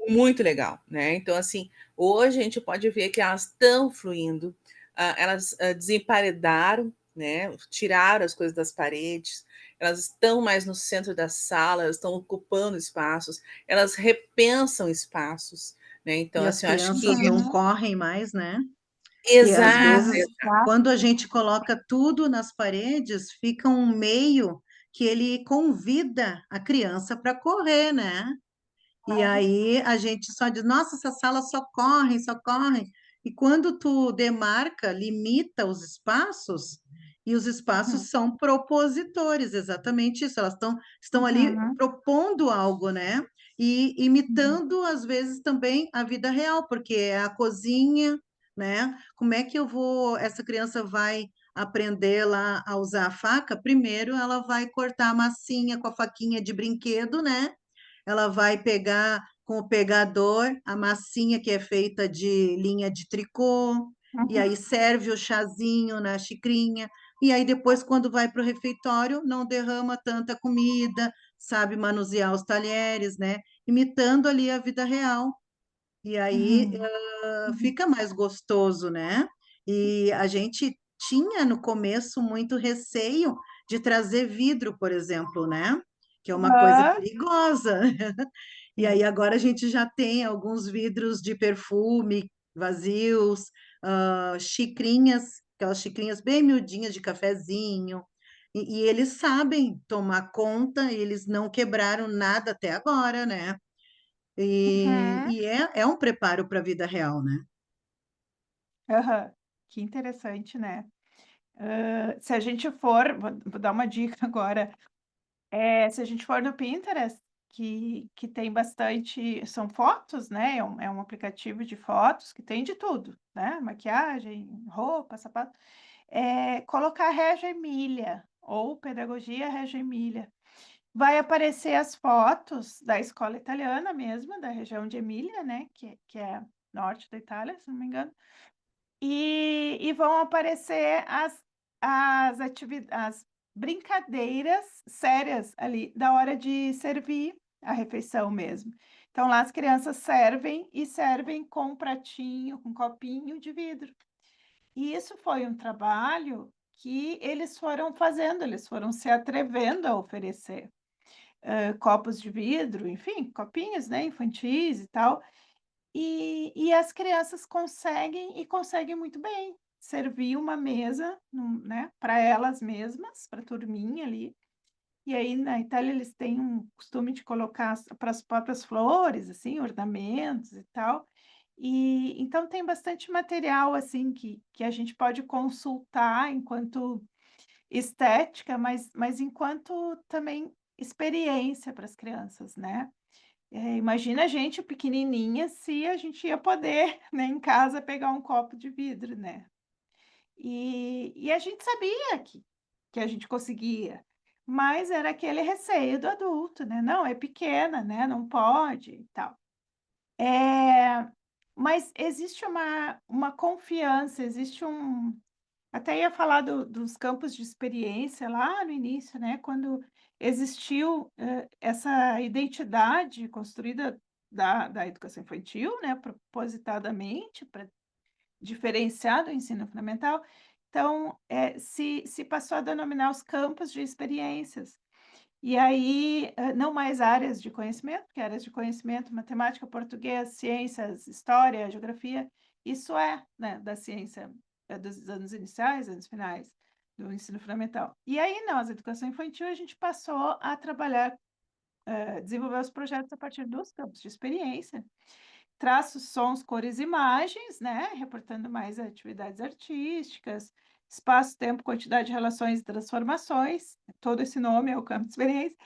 muito legal, né? Então, assim, hoje a gente pode ver que elas estão fluindo, elas desemparedaram, né? Tiraram as coisas das paredes, elas estão mais no centro da sala, elas estão ocupando espaços, elas repensam espaços, né? Então, E as assim, eu acho que crianças não correm mais, né? E às exato, vezes, quando a gente coloca tudo nas paredes, fica um meio que ele convida a criança para correr, né? E aí a gente só diz, nossa, essa sala só corre, só corre. E quando tu demarca, limita os espaços, e os espaços são propositores, exatamente isso. Elas estão ali propondo algo, né? E imitando, às vezes, também a vida real, porque é a cozinha, né? Como é que essa criança vai aprender lá a usar a faca? Primeiro, ela vai cortar a massinha com a faquinha de brinquedo, né? Ela vai pegar com o pegador, a massinha que é feita de linha de tricô, e aí serve o chazinho na xicrinha, e aí depois, quando vai para o refeitório, não derrama tanta comida, sabe manusear os talheres, né? Imitando ali a vida real. E aí fica mais gostoso, né? E a gente tinha no começo muito receio de trazer vidro, por exemplo, né? Que é uma coisa Ah, perigosa. E aí sim. agora a gente já tem alguns vidros de perfume vazios, xicrinhas, aquelas xicrinhas bem miudinhas de cafezinho. E eles sabem tomar conta, eles não quebraram nada até agora, né? Uhum. E é um preparo para a vida real, né? Aham. Que interessante, né? Se a gente for, vou dar uma dica agora. Se a gente for no Pinterest, que tem bastante, são fotos, né? É um aplicativo de fotos que tem de tudo, né? Maquiagem, roupa, sapato. Colocar Reggio Emília ou Pedagogia Reggio Emília. Vai aparecer as fotos da escola italiana mesmo, da região de Emília, né? Que é norte da Itália, se não me engano. E vão aparecer as brincadeiras sérias ali, da hora de servir a refeição mesmo. Então, lá as crianças servem e servem com um pratinho, com um copinho de vidro. E isso foi um trabalho que eles foram fazendo, eles foram se atrevendo a oferecer, copos de vidro, enfim, copinhos, né, infantis e tal. E as crianças conseguem, e conseguem muito bem, servir uma mesa, né, para elas mesmas, para a turminha ali. E aí na Itália eles têm um costume de colocar para as próprias flores, assim, ornamentos e tal. E então tem bastante material, assim, que a gente pode consultar enquanto estética, mas enquanto também experiência para as crianças, né. Imagina a gente pequenininha se a gente ia poder, né, em casa pegar um copo de vidro, né. E a gente sabia que a gente conseguia, mas era aquele receio do adulto, né, "Não, é pequena, né, não pode e tal". Mas existe uma confiança, existe até ia falar dos campos de experiência lá no início, né, quando existiu, essa identidade construída da educação infantil, né, propositadamente para diferenciar do ensino fundamental. Então, se passou a denominar os campos de experiências. E aí, não mais áreas de conhecimento, porque áreas de conhecimento, matemática, português, ciências, história, geografia, isso né, da ciência, dos anos iniciais, anos finais do ensino fundamental. E aí, nós, educação infantil, a gente passou a trabalhar, desenvolver os projetos a partir dos campos de experiência, traços, sons, cores, imagens, né, reportando mais atividades artísticas, espaço, tempo, quantidade, relações e transformações, todo esse nome é o campo de experiência.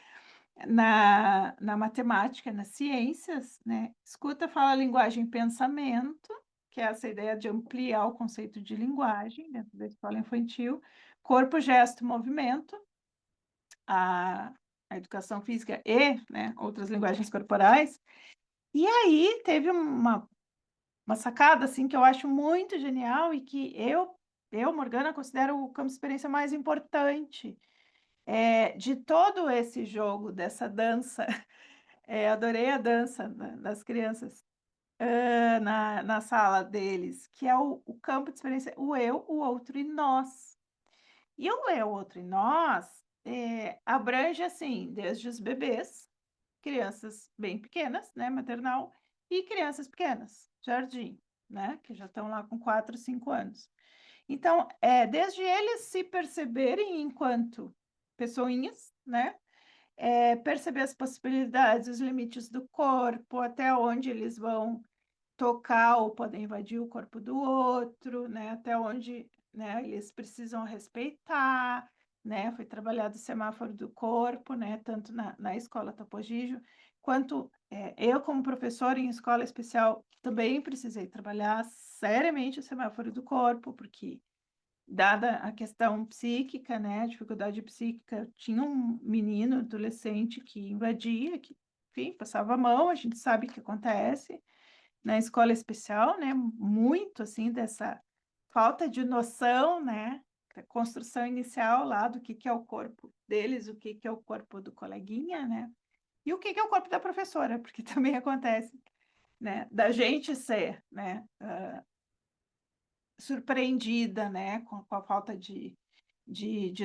Na matemática, nas ciências, né, escuta, fala, linguagem e pensamento, que é essa ideia de ampliar o conceito de linguagem dentro da escola infantil, corpo, gesto, movimento, a a educação física e, né, outras linguagens corporais. E aí teve uma sacada, assim, que eu acho muito genial e que eu, Morgana, considero o campo de experiência mais importante, de todo esse jogo, dessa dança. Adorei a dança das crianças, na sala deles, que é o campo de experiência, o eu, o outro e nós. E o eu, o outro e nós, abrange, assim, desde os bebês, crianças bem pequenas, né, maternal, e crianças pequenas, jardim, né, que já estão lá com 4, 5 anos. Então, desde eles se perceberem enquanto pessoinhas, né, perceber as possibilidades, os limites do corpo, até onde eles vão tocar ou podem invadir o corpo do outro, né, até onde, né, eles precisam respeitar, né, foi trabalhado o semáforo do corpo, né, tanto na escola Topo Gigio, quanto eu como professora em escola especial também precisei trabalhar seriamente o semáforo do corpo, porque dada a questão psíquica, né, a dificuldade psíquica, tinha um menino adolescente que invadia, que enfim, passava a mão, a gente sabe que acontece na escola especial, né? Muito, assim, dessa falta de noção, né? Da construção inicial lá do que é o corpo deles, o que é o corpo do coleguinha, né? E o que é o corpo da professora, porque também acontece, né? Da gente ser, né? Surpreendida, né? Com a falta de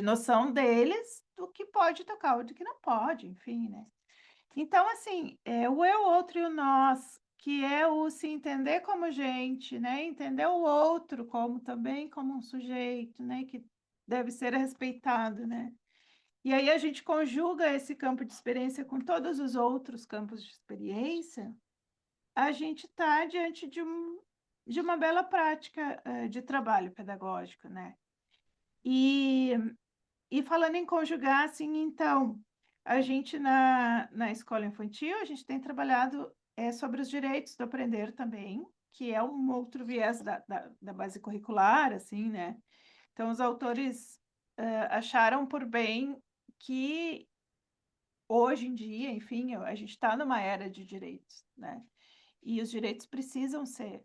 noção deles do que pode tocar ou do que não pode, enfim, né? Então, assim, o eu, outro e o nós, que é o se entender como gente, né? Entender o outro como também como um sujeito, né? Que deve ser respeitado, né? E aí a gente conjuga esse campo de experiência com todos os outros campos de experiência, a gente está diante de uma bela prática de trabalho pedagógico, né? E, e falando em conjugar, assim, então, a gente na escola infantil, a gente tem trabalhado sobre os direitos do aprender também, que é um outro viés da base curricular, assim, né? Então, os autores acharam por bem que hoje em dia, enfim, a gente está numa era de direitos, né? E os direitos precisam ser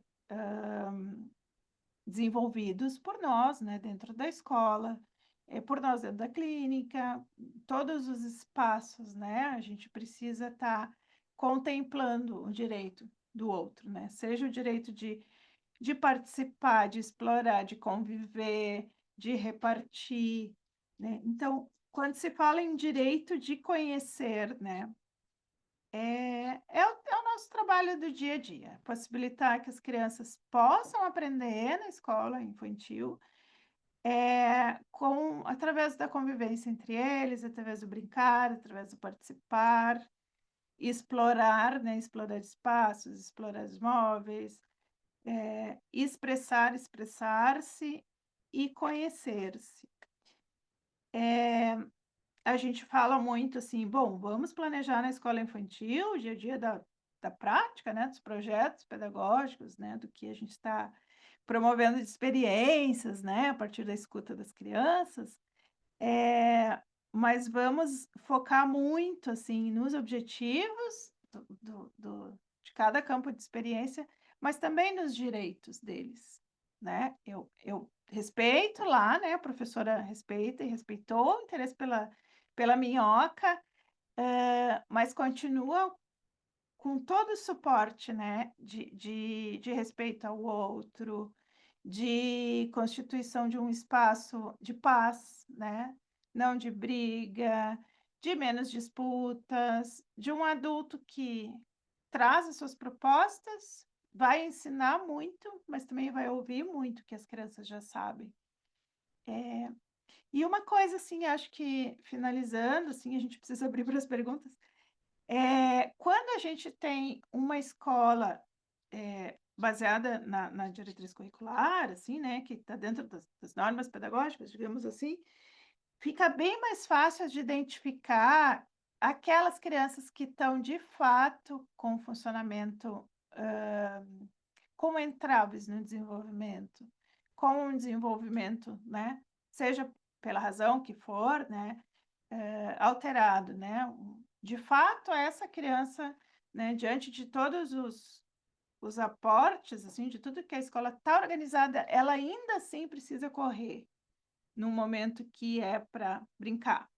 desenvolvidos por nós, né, dentro da escola, por nós dentro da clínica, todos os espaços, né? A gente precisa estar contemplando o direito do outro, né? Seja o direito de participar, de explorar, de conviver, de repartir, né? Então, quando se fala em direito de conhecer, né? É o nosso trabalho do dia a dia, possibilitar que as crianças possam aprender na escola infantil, através da convivência entre eles, através do brincar, através do participar, explorar, né? Explorar espaços, explorar os móveis, expressar-se e conhecer-se. A gente fala muito assim, bom, vamos planejar na escola infantil o dia a dia da prática, né, dos projetos pedagógicos, né, do que a gente está promovendo de experiências, né, a partir da escuta das crianças, mas vamos focar muito, assim, nos objetivos de cada campo de experiência, mas também nos direitos deles, né? Eu respeito lá, né, a professora respeita e respeitou o interesse pela minhoca, mas continua com todo o suporte, né, de respeito ao outro, de constituição de um espaço de paz, né, não de briga, de menos disputas, de um adulto que traz as suas propostas, vai ensinar muito, mas também vai ouvir muito que as crianças já sabem. E uma coisa, assim, acho que finalizando, assim, a gente precisa abrir para as perguntas. Quando a gente tem uma escola baseada na diretriz curricular, assim, né, que está dentro das normas pedagógicas, digamos assim, fica bem mais fácil de identificar aquelas crianças que estão, de fato, com funcionamento, com entraves no desenvolvimento, com um desenvolvimento, né, seja pela razão que for, né, alterado, né? De fato, essa criança, né, diante de todos os aportes, assim, de tudo que a escola está organizada, ela ainda assim precisa correr num momento que é para brincar.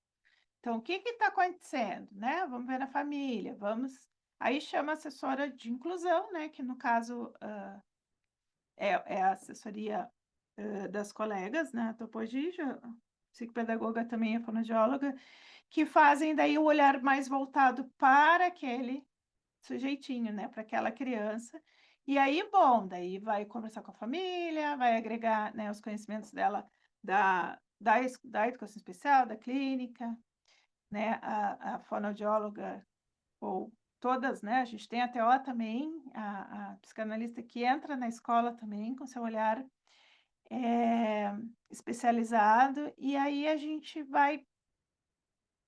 Então, o que está acontecendo, né? Vamos ver na família, vamos... Aí chama a assessora de inclusão, né? Que no caso é a assessoria das colegas, né? A Topogija, psicopedagoga também é fonoaudióloga, que fazem daí o olhar mais voltado para aquele sujeitinho, né? Para aquela criança. E aí, bom, daí vai conversar com a família, vai agregar, né, os conhecimentos dela da educação especial, da clínica, né? A fonoaudióloga, ou todas, né? A gente tem a TO também, a psicanalista que entra na escola também com seu olhar especializado, e aí a gente vai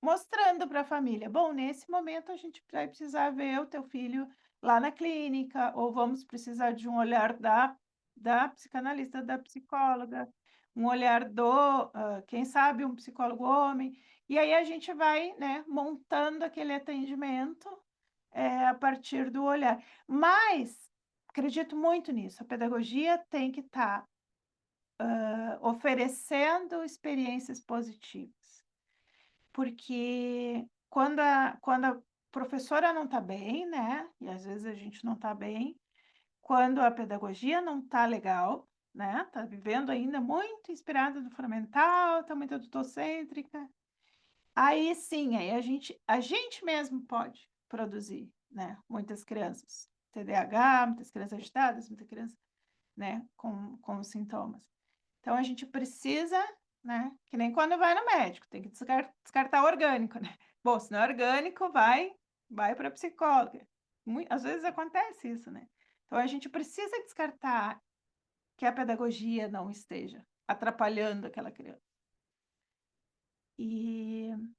mostrando para a família, bom, nesse momento a gente vai precisar ver o teu filho lá na clínica, ou vamos precisar de um olhar da psicanalista, da psicóloga, um olhar quem sabe, um psicólogo homem, e aí a gente vai, né, montando aquele atendimento a partir do olhar. Mas acredito muito nisso, a pedagogia tem que estar oferecendo experiências positivas, porque quando a professora não está bem, né, e às vezes a gente não está bem, quando a pedagogia não está legal, né, está vivendo ainda muito inspirada no fundamental, está muito adultocêntrica, aí sim, aí a gente mesmo pode produzir, né, muitas crianças TDAH, muitas crianças agitadas, muita criança, né, com sintomas. Então a gente precisa, né, que nem quando vai no médico, tem que descartar orgânico, né. Bom, se não é orgânico, vai para psicóloga. Às vezes acontece isso, né. Então a gente precisa descartar que a pedagogia não esteja atrapalhando aquela criança. E não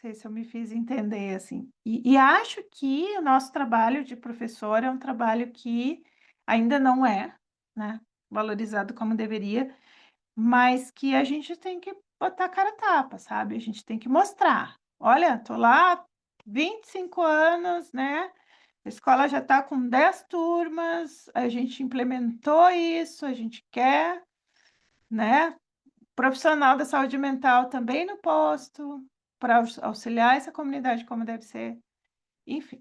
sei se eu me fiz entender, assim. E acho que o nosso trabalho de professor é um trabalho que ainda não é, né, valorizado como deveria, mas que a gente tem que botar a cara a tapa, sabe, a gente tem que mostrar: "Olha, tô lá 25 anos, né, a escola já está com 10 turmas, a gente implementou isso, a gente quer, né, profissional da saúde mental também no posto, para auxiliar essa comunidade como deve ser", enfim.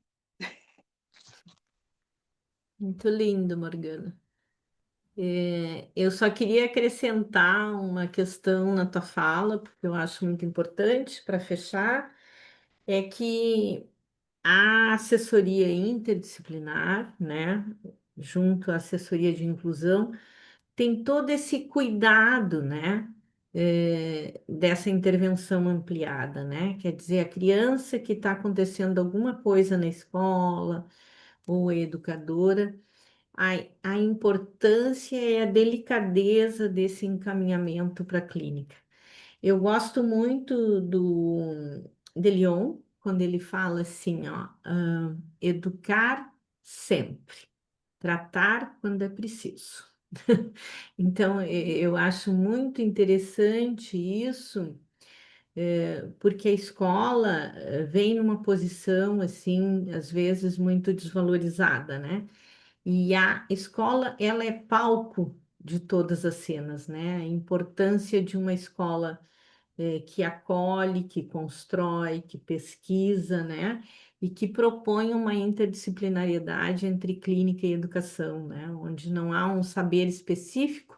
Muito lindo, Morgana. Eu só queria acrescentar uma questão na tua fala, porque eu acho muito importante para fechar, é que a assessoria interdisciplinar, né, junto à assessoria de inclusão, tem todo esse cuidado, né, dessa intervenção ampliada, né? Quer dizer, a criança que está acontecendo alguma coisa na escola, ou a educadora, a importância e a delicadeza desse encaminhamento para a clínica. Eu gosto muito de Lyon, quando ele fala assim, ó, educar sempre, tratar quando é preciso. Então, eu acho muito interessante isso, porque a escola vem numa posição, assim, às vezes muito desvalorizada, né? E a escola, ela é palco de todas as cenas, né? A importância de uma escola que acolhe, que constrói, que pesquisa, né? E que propõe uma interdisciplinariedade entre clínica e educação, né? Onde não há um saber específico,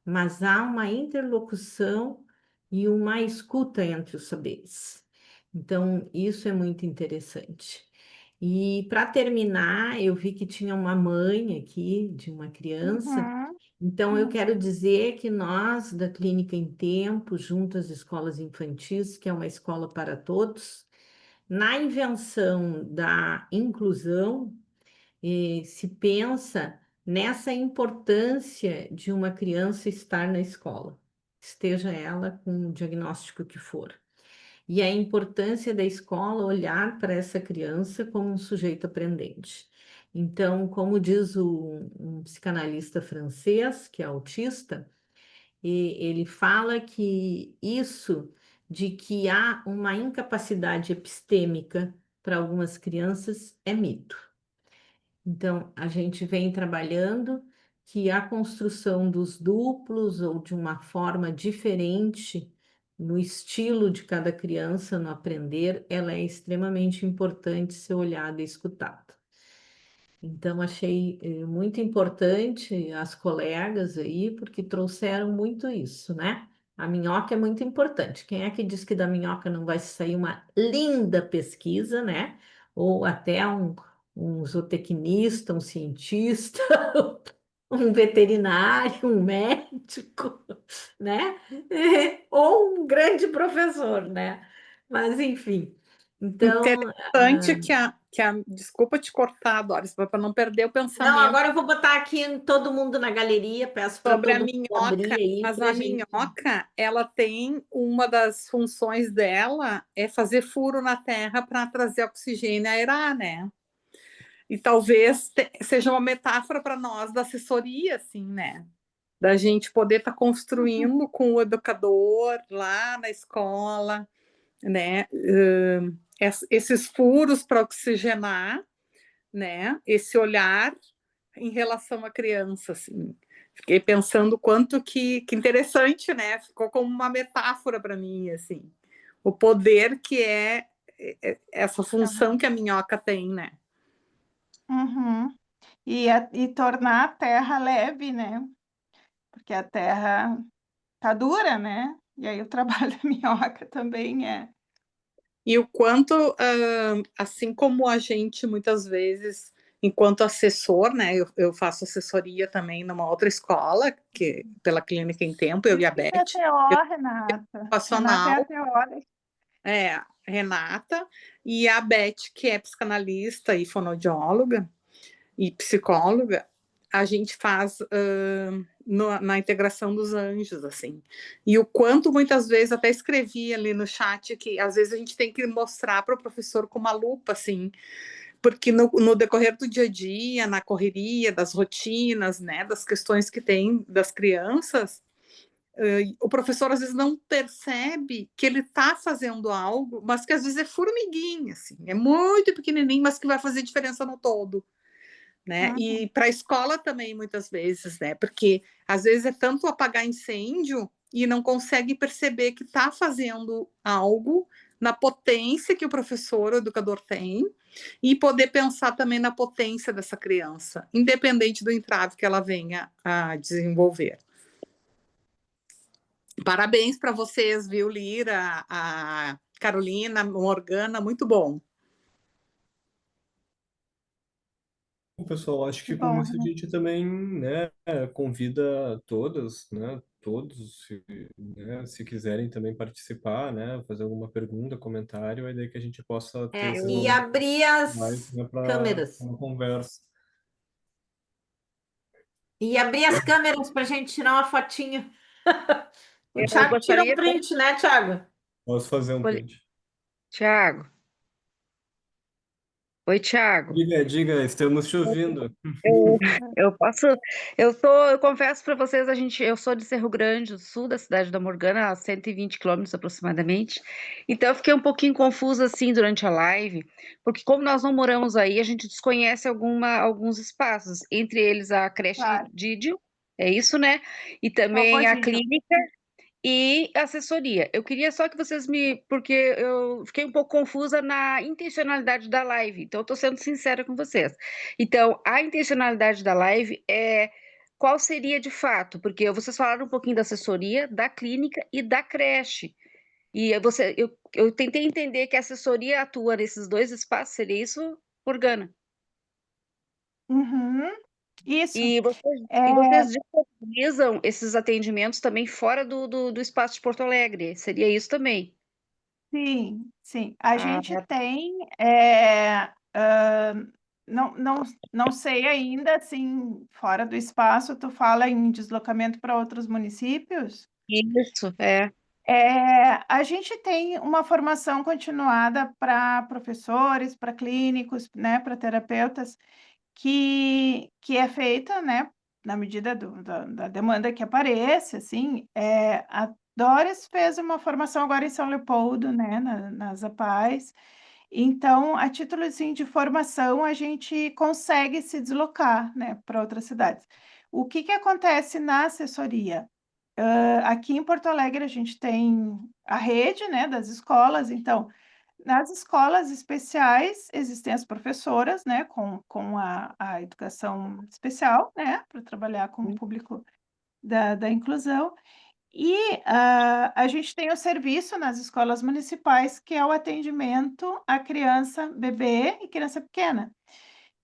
mas há uma interlocução e uma escuta entre os saberes. Então, isso é muito interessante. E para terminar, eu vi que tinha uma mãe aqui de uma criança. Uhum, Então, eu uhum. quero dizer que nós, da Clínica em Tempo, junto às escolas infantis, que é uma escola para todos, na invenção da inclusão, se pensa nessa importância de uma criança estar na escola, esteja ela com o diagnóstico que for. E a importância da escola olhar para essa criança como um sujeito aprendente. Então, como diz um psicanalista francês, que é autista, ele fala que isso de que há uma incapacidade epistêmica para algumas crianças é mito. Então, a gente vem trabalhando que a construção dos duplos ou de uma forma diferente no estilo de cada criança no aprender, ela é extremamente importante ser olhada e escutada. Então, achei muito importante as colegas aí, porque trouxeram muito isso, né? A minhoca é muito importante. Quem é que diz que da minhoca não vai sair uma linda pesquisa, né? Ou até um zootecnista, um cientista, um veterinário, um médico, né? Ou um grande professor, né? Mas, enfim. Então, Interessante desculpa te cortar, Doris, para não perder o não, pensamento agora eu vou botar aqui todo mundo na galeria, peço para sobre a todo mundo abrir minhoca, aí mas para a gente. minhoca, ela tem uma das funções dela é fazer furo na terra para trazer oxigênio e aerar, né? E talvez seja uma metáfora para nós da assessoria, assim, né? Da gente poder estar construindo com o educador lá na escola, né? esses furos para oxigenar, né? Esse olhar em relação à criança, assim. Fiquei pensando quanto que interessante, né? Ficou como uma metáfora para mim, assim. O poder que é essa função que a minhoca tem, né? Uhum. E tornar a terra leve, né? Porque a terra tá dura, né? E aí o trabalho da minhoca também é. E o quanto, assim como a gente muitas vezes, enquanto assessor, né? Eu faço assessoria também numa outra escola, que pela Clínica em Tempo, eu e a Isso é Beth, TO, Renata. Renata é a educacional, TO. Renata, e a Beth, que é psicanalista e fonoaudióloga e psicóloga, a gente faz na integração dos anjos, assim. E o quanto muitas vezes, até escrevi ali no chat, que às vezes a gente tem que mostrar para o professor com uma lupa, assim, porque no decorrer do dia a dia, na correria, das rotinas, né, das questões que tem das crianças, o professor às vezes não percebe que ele está fazendo algo, mas que às vezes é formiguinha, assim, é muito pequenininho, mas que vai fazer diferença no todo, né? Uhum. E para a escola também, muitas vezes, né? Porque às vezes é tanto apagar incêndio e não consegue perceber que está fazendo algo na potência que o professor, o educador tem, e poder pensar também na potência dessa criança, independente do entrave que ela venha a desenvolver. Parabéns para vocês, viu, Lira, a Carolina, Morgana, muito bom. Bom, pessoal, acho Que que com bom, isso a Renata. gente também, né, convida todas, né, todos, se quiserem também participar, né, fazer alguma pergunta, comentário, a ideia é que a gente possa ter esses E momentos abrir mais, as né, para câmeras. uma conversa. E abrir as câmeras para a gente tirar uma fotinha. O Eu Thiago tira um gostaria. print, né, Thiago? Posso fazer um print. Tiago. Oi, Tiago. Diga, estamos te ouvindo. Eu posso. Eu confesso para vocês, eu sou de Cerro Grande do Sul, da cidade da Morgana, a 120 quilômetros aproximadamente. Então, eu fiquei um pouquinho confusa assim durante a live, porque como nós não moramos aí, a gente desconhece alguns espaços, entre eles a creche Claro. Didio, é isso, né? E também a Popodinho. clínica. E assessoria. Eu queria só que vocês porque eu fiquei um pouco confusa na intencionalidade da live, então eu estou sendo sincera com vocês. Então, a intencionalidade da live é qual seria de fato? Porque vocês falaram um pouquinho da assessoria, da clínica e da creche. E eu tentei entender que a assessoria atua nesses dois espaços, seria isso, Morgana? Uhum. Isso. E É, vocês disponibilizam esses atendimentos também fora do espaço de Porto Alegre, seria isso também? sim, sim. A Ah, gente tem, não sei ainda, assim, fora do espaço, tu fala em deslocamento para outros municípios? isso, é. A gente tem uma formação continuada para professores, para clínicos, né, para terapeutas, que é feita, né, na medida da demanda que aparece, assim, a Doris fez uma formação agora em São Leopoldo, né, nas APAES, então, a título, assim, de formação, a gente consegue se deslocar, né, para outras cidades. O que que acontece na assessoria? Aqui em Porto Alegre, a gente tem a rede, né, das escolas, então, nas escolas especiais, existem as professoras, né, com a educação especial, né, para trabalhar com o público da inclusão. E a gente tem o serviço nas escolas municipais, que é o atendimento à criança bebê e criança pequena,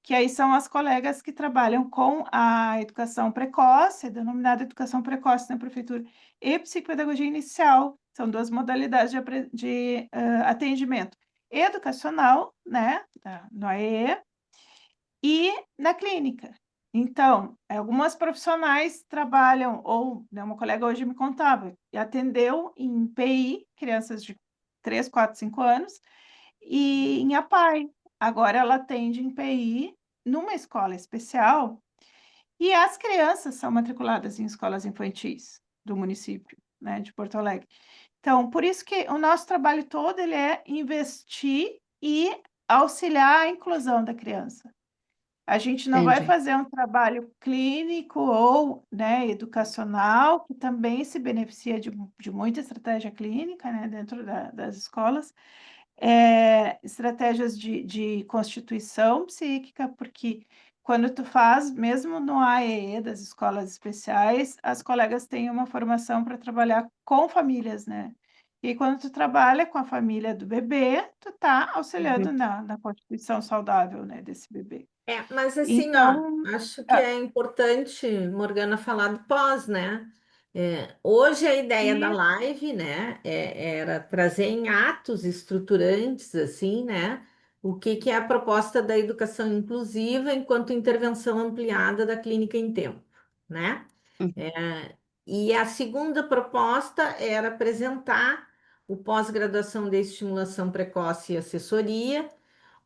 que aí são as colegas que trabalham com a educação precoce, denominada educação precoce na prefeitura, e psicopedagogia inicial. São duas modalidades de atendimento educacional, né, no AEE, e na clínica. Então, algumas profissionais trabalham, ou né, uma colega hoje me contava, atendeu em PI, crianças de 3, 4, 5 anos, e em APAE. Agora ela atende em PI numa escola especial, e as crianças são matriculadas em escolas infantis do município, né, de Porto Alegre. Então, por isso que o nosso trabalho todo ele é investir e auxiliar a inclusão da criança. A gente não vai Entendi. fazer um trabalho clínico ou, né, educacional, que também se beneficia de muita estratégia clínica, né, dentro das escolas, estratégias de constituição psíquica, porque quando tu faz, mesmo no AEE das escolas especiais, as colegas têm uma formação para trabalhar com famílias, né? E quando tu trabalha com a família do bebê, tu tá auxiliando na constituição saudável, né, desse bebê. Mas assim, ó, Então, acho que é importante, Morgana, falar do pós, né? Hoje a ideia da e live, né, era trazer em atos estruturantes, assim, né, o que é a proposta da educação inclusiva enquanto intervenção ampliada da clínica em tempo, né? E a segunda proposta era apresentar o pós-graduação de estimulação precoce e assessoria,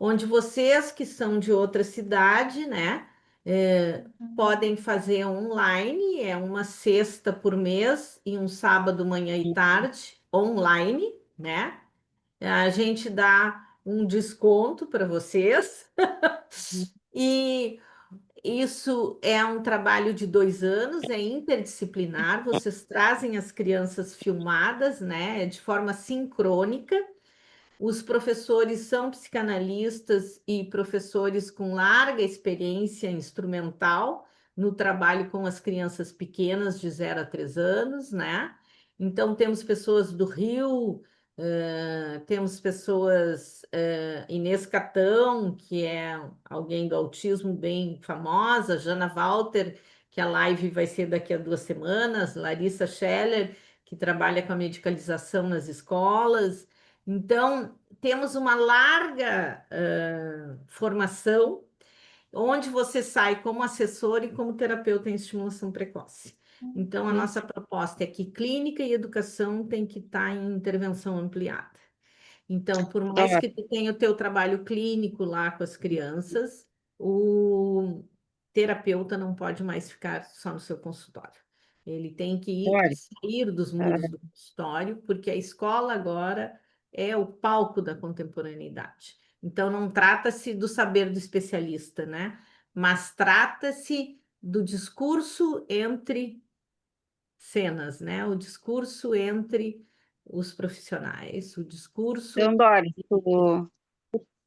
onde vocês que são de outra cidade, né, podem fazer online, é uma sexta por mês e um sábado manhã e tarde, online, né? A gente dá um desconto para vocês. E isso é um trabalho de 2 anos, é interdisciplinar. Vocês trazem as crianças filmadas, né, de forma sincrônica. Os professores são psicanalistas e professores com larga experiência instrumental no trabalho com as crianças pequenas de 0 a 3 anos, né? Então, temos pessoas do Rio, temos pessoas, Inês Catão, que é alguém do autismo bem famosa, Jana Walter, que a live vai ser daqui a 2 semanas, Larissa Scheller, que trabalha com a medicalização nas escolas. Então, temos uma larga formação, onde você sai como assessor e como terapeuta em estimulação precoce. Então, a nossa proposta é que clínica e educação tem que estar em intervenção ampliada. Então, por mais que tu tenha o teu trabalho clínico lá com as crianças, o terapeuta não pode mais ficar só no seu consultório. Ele tem que sair dos muros do consultório, porque a escola agora é o palco da contemporaneidade. Então, não trata-se do saber do especialista, né? Mas trata-se do discurso entre cenas, né? O discurso entre os profissionais, o discurso. Então, Dori,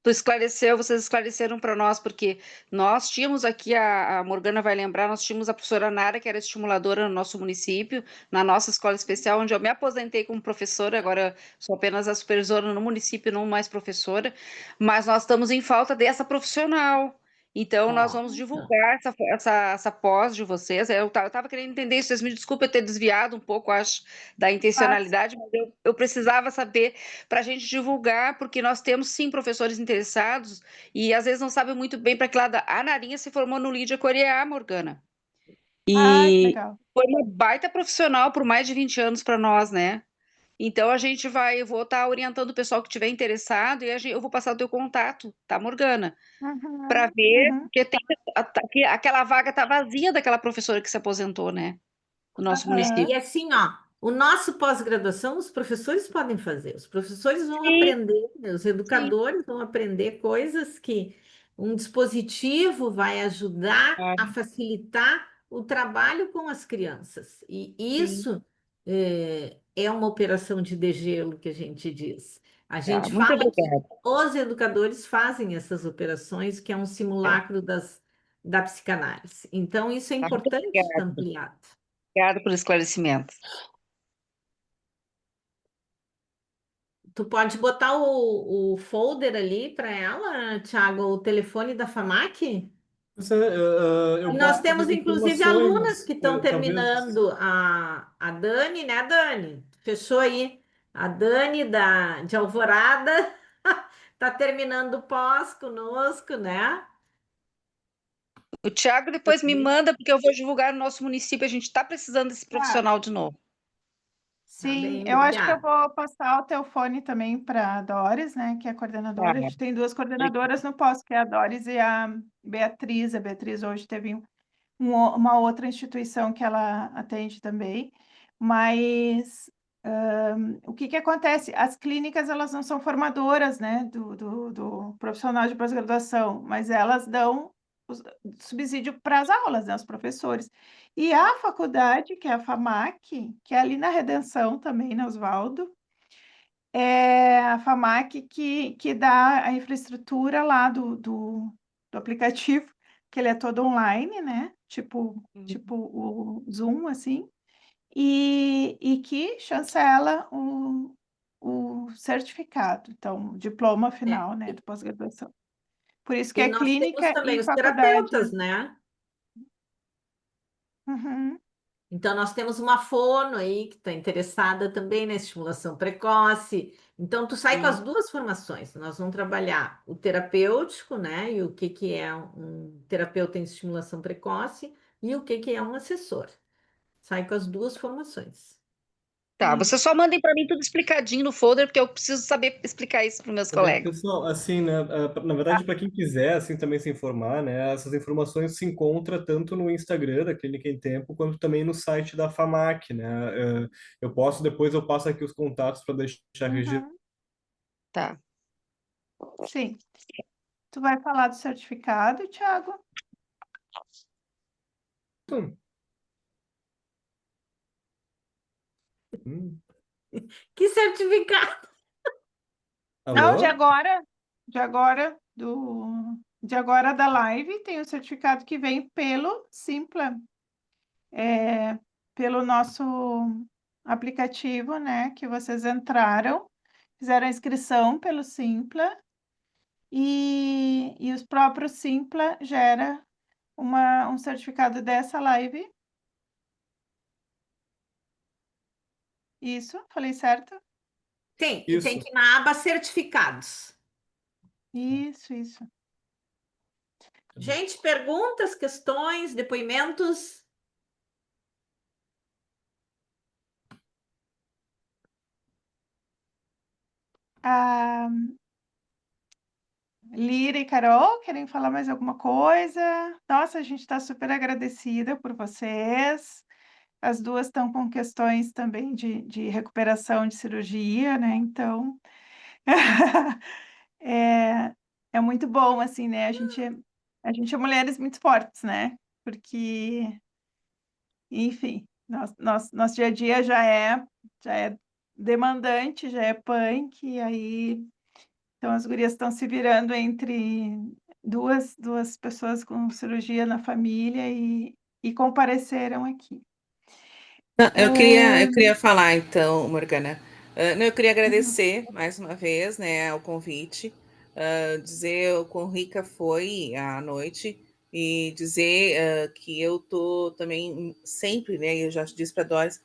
tu esclareceu, vocês esclareceram para nós, porque nós tínhamos aqui, a Morgana vai lembrar, nós tínhamos a professora Nara, que era estimuladora no nosso município, na nossa escola especial, onde eu me aposentei como professora, agora sou apenas a supervisora no município, não mais professora, mas nós estamos em falta dessa profissional. Então, nós vamos divulgar essa pós de vocês. Eu estava querendo entender isso, vocês me desculpem eu ter desviado um pouco, acho, da intencionalidade, mas eu precisava saber para a gente divulgar, porque nós temos, sim, professores interessados e às vezes não sabem muito bem para que lado. A Narinha se formou no Lídia Coreá, Morgana. que E legal. foi uma baita profissional por mais de 20 anos para nós, né? Então eu vou estar orientando o pessoal que estiver interessado e eu vou passar o teu contato, tá, Morgana? Para ver, porque aquela vaga tá vazia daquela professora que se aposentou, né? No nosso município. E assim, ó, o nosso pós-graduação, os professores podem fazer. Os professores vão Sim, aprender, né, os educadores vão aprender coisas que um dispositivo vai ajudar a facilitar o trabalho com as crianças. E sim. isso é uma operação de degelo que a gente diz. A gente Muito fala que obrigada. os educadores fazem essas operações, que é um simulacro da psicanálise. Então, isso é Muito importante estar obrigada. ampliado. Obrigada pelo esclarecimento. Tu pode botar o folder ali para ela, Thiago, o telefone da FAMAC? Eu Nós posso temos, pedir inclusive, alunas informações, que estão talvez. terminando. A Dani, né, Dani? Fechou aí. A Dani de Alvorada está terminando o pós conosco, né? O Thiago depois me manda, porque eu vou divulgar no nosso município. A gente está precisando desse Ah, profissional de novo. Tá sim, bem, eu acho que eu obrigada. vou passar o teu fone também para a Doris, né, que é a Tá. coordenadora. A gente tem duas coordenadoras no pós, que é a Doris e a Beatriz. A Beatriz hoje teve uma outra instituição que ela atende também, mas O que que acontece? As clínicas, elas não são formadoras, né, do profissional de pós-graduação, mas elas dão subsídio para as aulas, né, os professores. E a faculdade, que é a FAMAC, que é ali na Redenção também, né, Osvaldo, é a FAMAC que dá a infraestrutura lá do aplicativo, que ele é todo online, né, tipo o Zoom, assim, e que chancela o certificado, então, o diploma final, né, de pós-graduação. Por isso que E é nós temos clínica também e os faculdade. terapeutas, né? Uhum, Então, nós temos uma fono aí que está interessada também na estimulação precoce. Então, tu sai com as Sim. duas formações. Nós vamos trabalhar o terapêutico, né? E o que que é um terapeuta em estimulação precoce e o que que é um assessor. Sai com as duas formações. Tá, isso. vocês só mandem para mim tudo explicadinho no folder, porque eu preciso saber explicar isso para meus Daí, colegas. pessoal, assim, né, na verdade, para quem quiser, assim, também se informar, né, essas informações se encontram tanto no Instagram da Clínica em Tempo, quanto também no site da FAMAC, né, eu passo aqui os contatos para deixar registrado. Uhum, Tá. sim. Tu vai falar do certificado, Thiago? Que certificado! Não, Alô? de agora, de agora da live, tem o certificado que vem pelo Simpla, pelo nosso aplicativo, né, que vocês entraram, fizeram a inscrição pelo Simpla, e os próprios Simpla gera um certificado dessa live. Isso, falei certo? Tem, e tem Isso. que ir na aba certificados. Isso. Gente, perguntas, questões, depoimentos? Ah, Lira e Carol, querem falar mais alguma coisa? Nossa, a gente está super agradecida por vocês. As duas estão com questões também de recuperação de cirurgia, né? Então, é, é muito bom, assim, né? A gente é mulheres muito fortes, né? Porque, enfim, nosso dia a dia já é demandante, já é punk, e aí então as gurias estão se virando entre duas pessoas com cirurgia na família e compareceram aqui. Não, eu queria falar então, Morgana. Não, eu queria Uhum. agradecer mais uma vez, né, o convite, dizer o quão rica foi a noite e dizer que eu tô também sempre, né, eu já disse para Doris,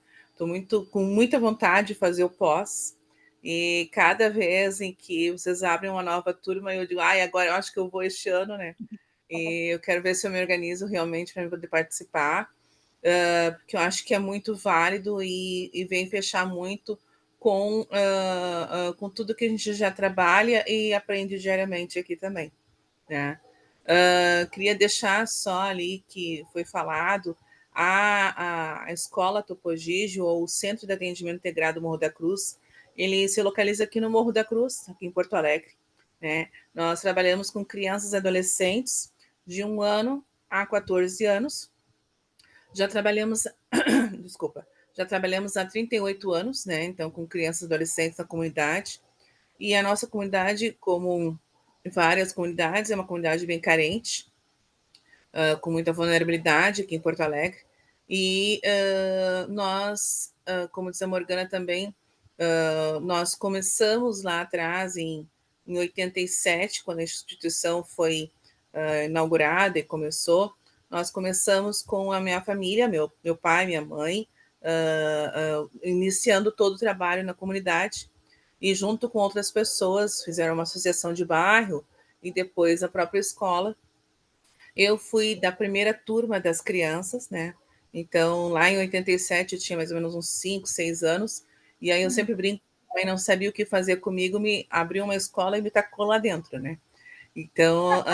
tô com muita vontade de fazer o pós. E cada vez em que vocês abrem uma nova turma, eu digo, ai, agora eu acho que eu vou este ano, né? E eu quero ver se eu me organizo realmente para poder participar, porque eu acho que é muito válido e vem fechar muito com tudo que a gente já trabalha e aprende diariamente aqui também, né? Queria deixar só ali que foi falado a escola Topogígio, ou o Centro de Atendimento Integrado Morro da Cruz, ele se localiza aqui no Morro da Cruz, aqui em Porto Alegre, né? Nós trabalhamos com crianças e adolescentes de 1 ano a 14 anos. Já trabalhamos, desculpa, já trabalhamos há 38 anos, né? Então, com crianças e adolescentes na comunidade. E a nossa comunidade, como várias comunidades, é uma comunidade bem carente, com muita vulnerabilidade aqui em Porto Alegre. E nós, como diz a Morgana também, nós começamos lá atrás, em 87, quando a instituição foi inaugurada e começou, nós começamos com a minha família, meu pai, minha mãe, iniciando todo o trabalho na comunidade, e junto com outras pessoas fizeram uma associação de bairro e depois a própria escola. Eu fui da primeira turma das crianças, né? Então, lá em 87, eu tinha mais ou menos uns 5, 6 anos, e aí eu sempre brinco, a mãe não sabia o que fazer comigo, me abriu uma escola e me tacou lá dentro, né? Então,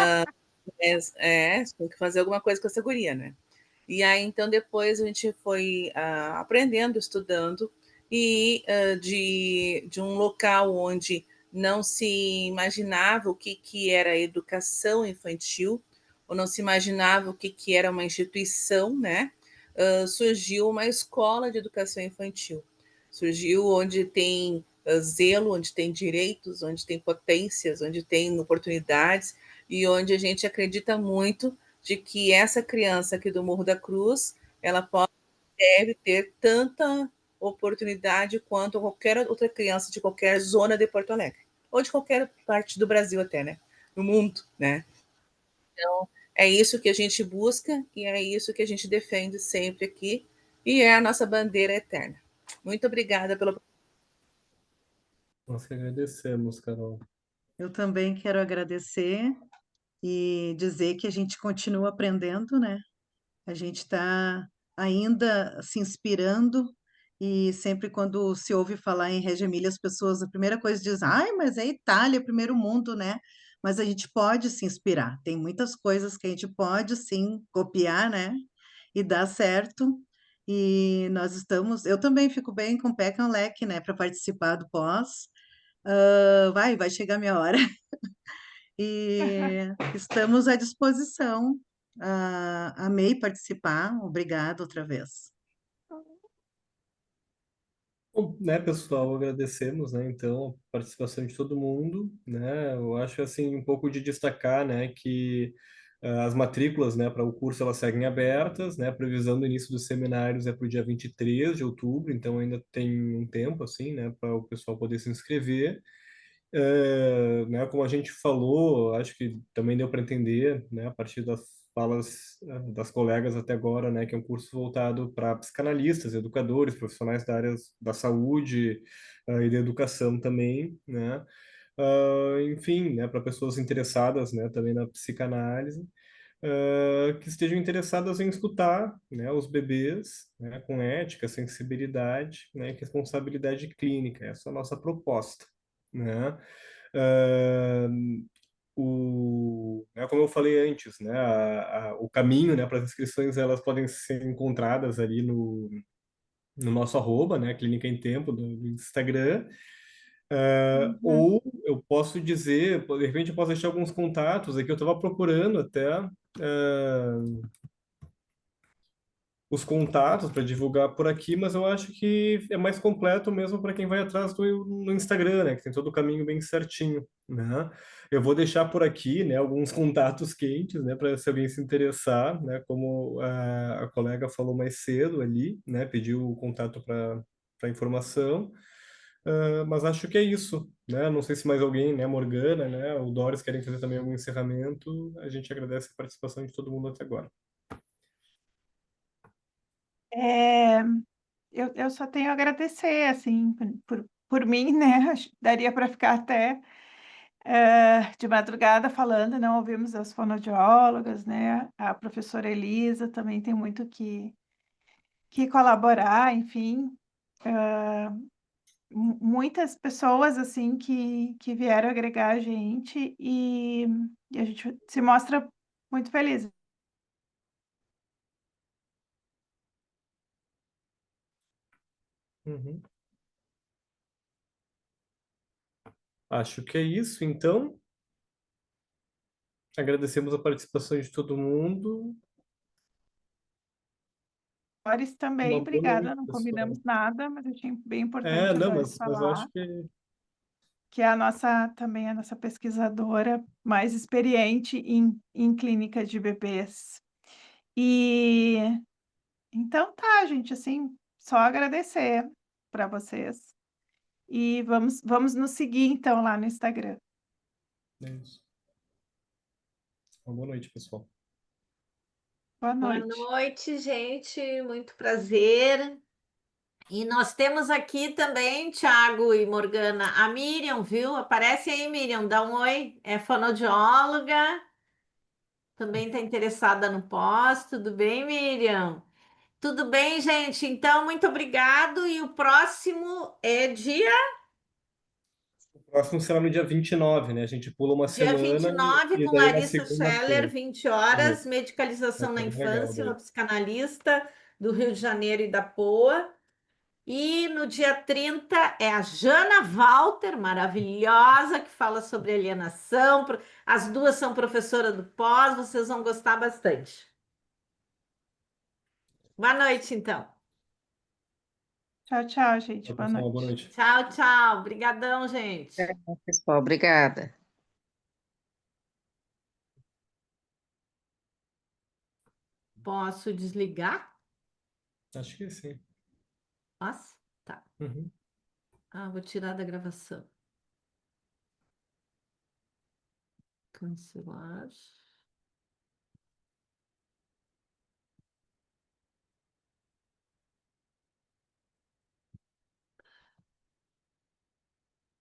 tem que fazer alguma coisa com essa guria, né? E aí, então, depois a gente foi aprendendo, estudando, e de um local onde não se imaginava o que era educação infantil, ou não se imaginava o que era uma instituição, né? Surgiu uma escola de educação infantil. Surgiu onde tem zelo, onde tem direitos, onde tem potências, onde tem oportunidades e onde a gente acredita muito de que essa criança aqui do Morro da Cruz, ela deve ter tanta oportunidade quanto qualquer outra criança de qualquer zona de Porto Alegre, ou de qualquer parte do Brasil até, né? No mundo, né? Então, é isso que a gente busca e é isso que a gente defende sempre aqui e é a nossa bandeira eterna. Muito obrigada pela. Nós que agradecemos, Carol. Eu também quero agradecer e dizer que a gente continua aprendendo, né? A gente está ainda se inspirando e sempre quando se ouve falar em Reggio Emília, as pessoas, a primeira coisa dizem, ai, mas é Itália, primeiro mundo, né? Mas a gente pode se inspirar. Tem muitas coisas que a gente pode, sim, copiar, né? E dar certo. E nós estamos... Eu também fico bem com o pé no leque, né? Para participar do pós. Vai chegar a minha hora. E estamos à disposição. Amei participar. Obrigada outra vez. Bom, né, pessoal, agradecemos, né, então, a participação de todo mundo, né, eu acho, assim, um pouco de destacar, né, que as matrículas, né, para o curso, elas seguem abertas, né, a previsão do início dos seminários é para o dia 23 de outubro, então ainda tem um tempo, assim, né, para o pessoal poder se inscrever. Né, como a gente falou, acho que também deu para entender, né, a partir das falas das colegas até agora, né, que é um curso voltado para psicanalistas, educadores, profissionais da área da saúde e da educação também, né, enfim, né, para pessoas interessadas, né, também na psicanálise, que estejam interessadas em escutar, né, os bebês, né, com ética, sensibilidade, né, e responsabilidade clínica. Essa é a nossa proposta, né? Ah, como eu falei antes, né, o caminho, né, para as inscrições, elas podem ser encontradas ali no nosso arroba, né, Clínica em Tempo, do Instagram. Ou eu posso dizer, de repente eu posso deixar alguns contatos aqui, eu estava procurando até os contatos para divulgar por aqui, mas eu acho que é mais completo mesmo para quem vai atrás no Instagram, né, que tem todo o caminho bem certinho, né? Eu vou deixar por aqui, né, alguns contatos quentes, né, para se alguém se interessar, né, como a colega falou mais cedo ali, né, pediu o contato para informação. Mas acho que é isso, né? Não sei se mais alguém, né, Morgana, né, o Doris querem fazer também algum encerramento. A gente agradece a participação de todo mundo até agora. É, eu só tenho a agradecer, assim, por mim, né? Acho que daria para ficar até de madrugada falando, não ouvimos as fonoaudiólogas, né? A professora Elisa também tem muito que colaborar, enfim. Muitas pessoas, assim, que vieram agregar a gente e a gente se mostra muito feliz. Uhum. Acho que é isso, então. Agradecemos a participação de todo mundo. Boris Uma também, boa obrigada, noite, não pessoal. combinamos nada, mas achei bem importante a Não, Doris mas eu acho falar, que que é também a nossa pesquisadora mais experiente em clínica de bebês. E então tá, gente, assim, só agradecer para vocês. E vamos nos seguir então lá no Instagram. é isso. Uma boa noite, pessoal. Boa Boa noite. noite, gente. Muito prazer. E nós temos aqui também, Thiago e Morgana, a Miriam, viu? Aparece aí, Miriam, dá um oi. É fonoaudióloga, também está interessada no pós. Tudo bem, Miriam? Tudo bem, gente? Então, muito obrigado. E o próximo é O próximo será no dia 29, né? A gente pula uma dia semana 29 e com daí na Larissa Scheller, segunda-feira. 20 horas, Isso. Vai medicalização na ser bem legal infância, uma daí. psicanalista do Rio de Janeiro e da Poa. E no dia 30 é a Jana Walter, maravilhosa, que fala sobre alienação. As duas são professoras do pós, vocês vão gostar bastante. Boa noite, então. Tchau, tchau, gente. Tchau, Boa pessoal. Boa noite. noite. Tchau, tchau. Obrigadão, gente. Pessoal, obrigada. Posso desligar? Acho que sim. Posso? Tá. Uhum. Ah, vou tirar da gravação. Cancelar.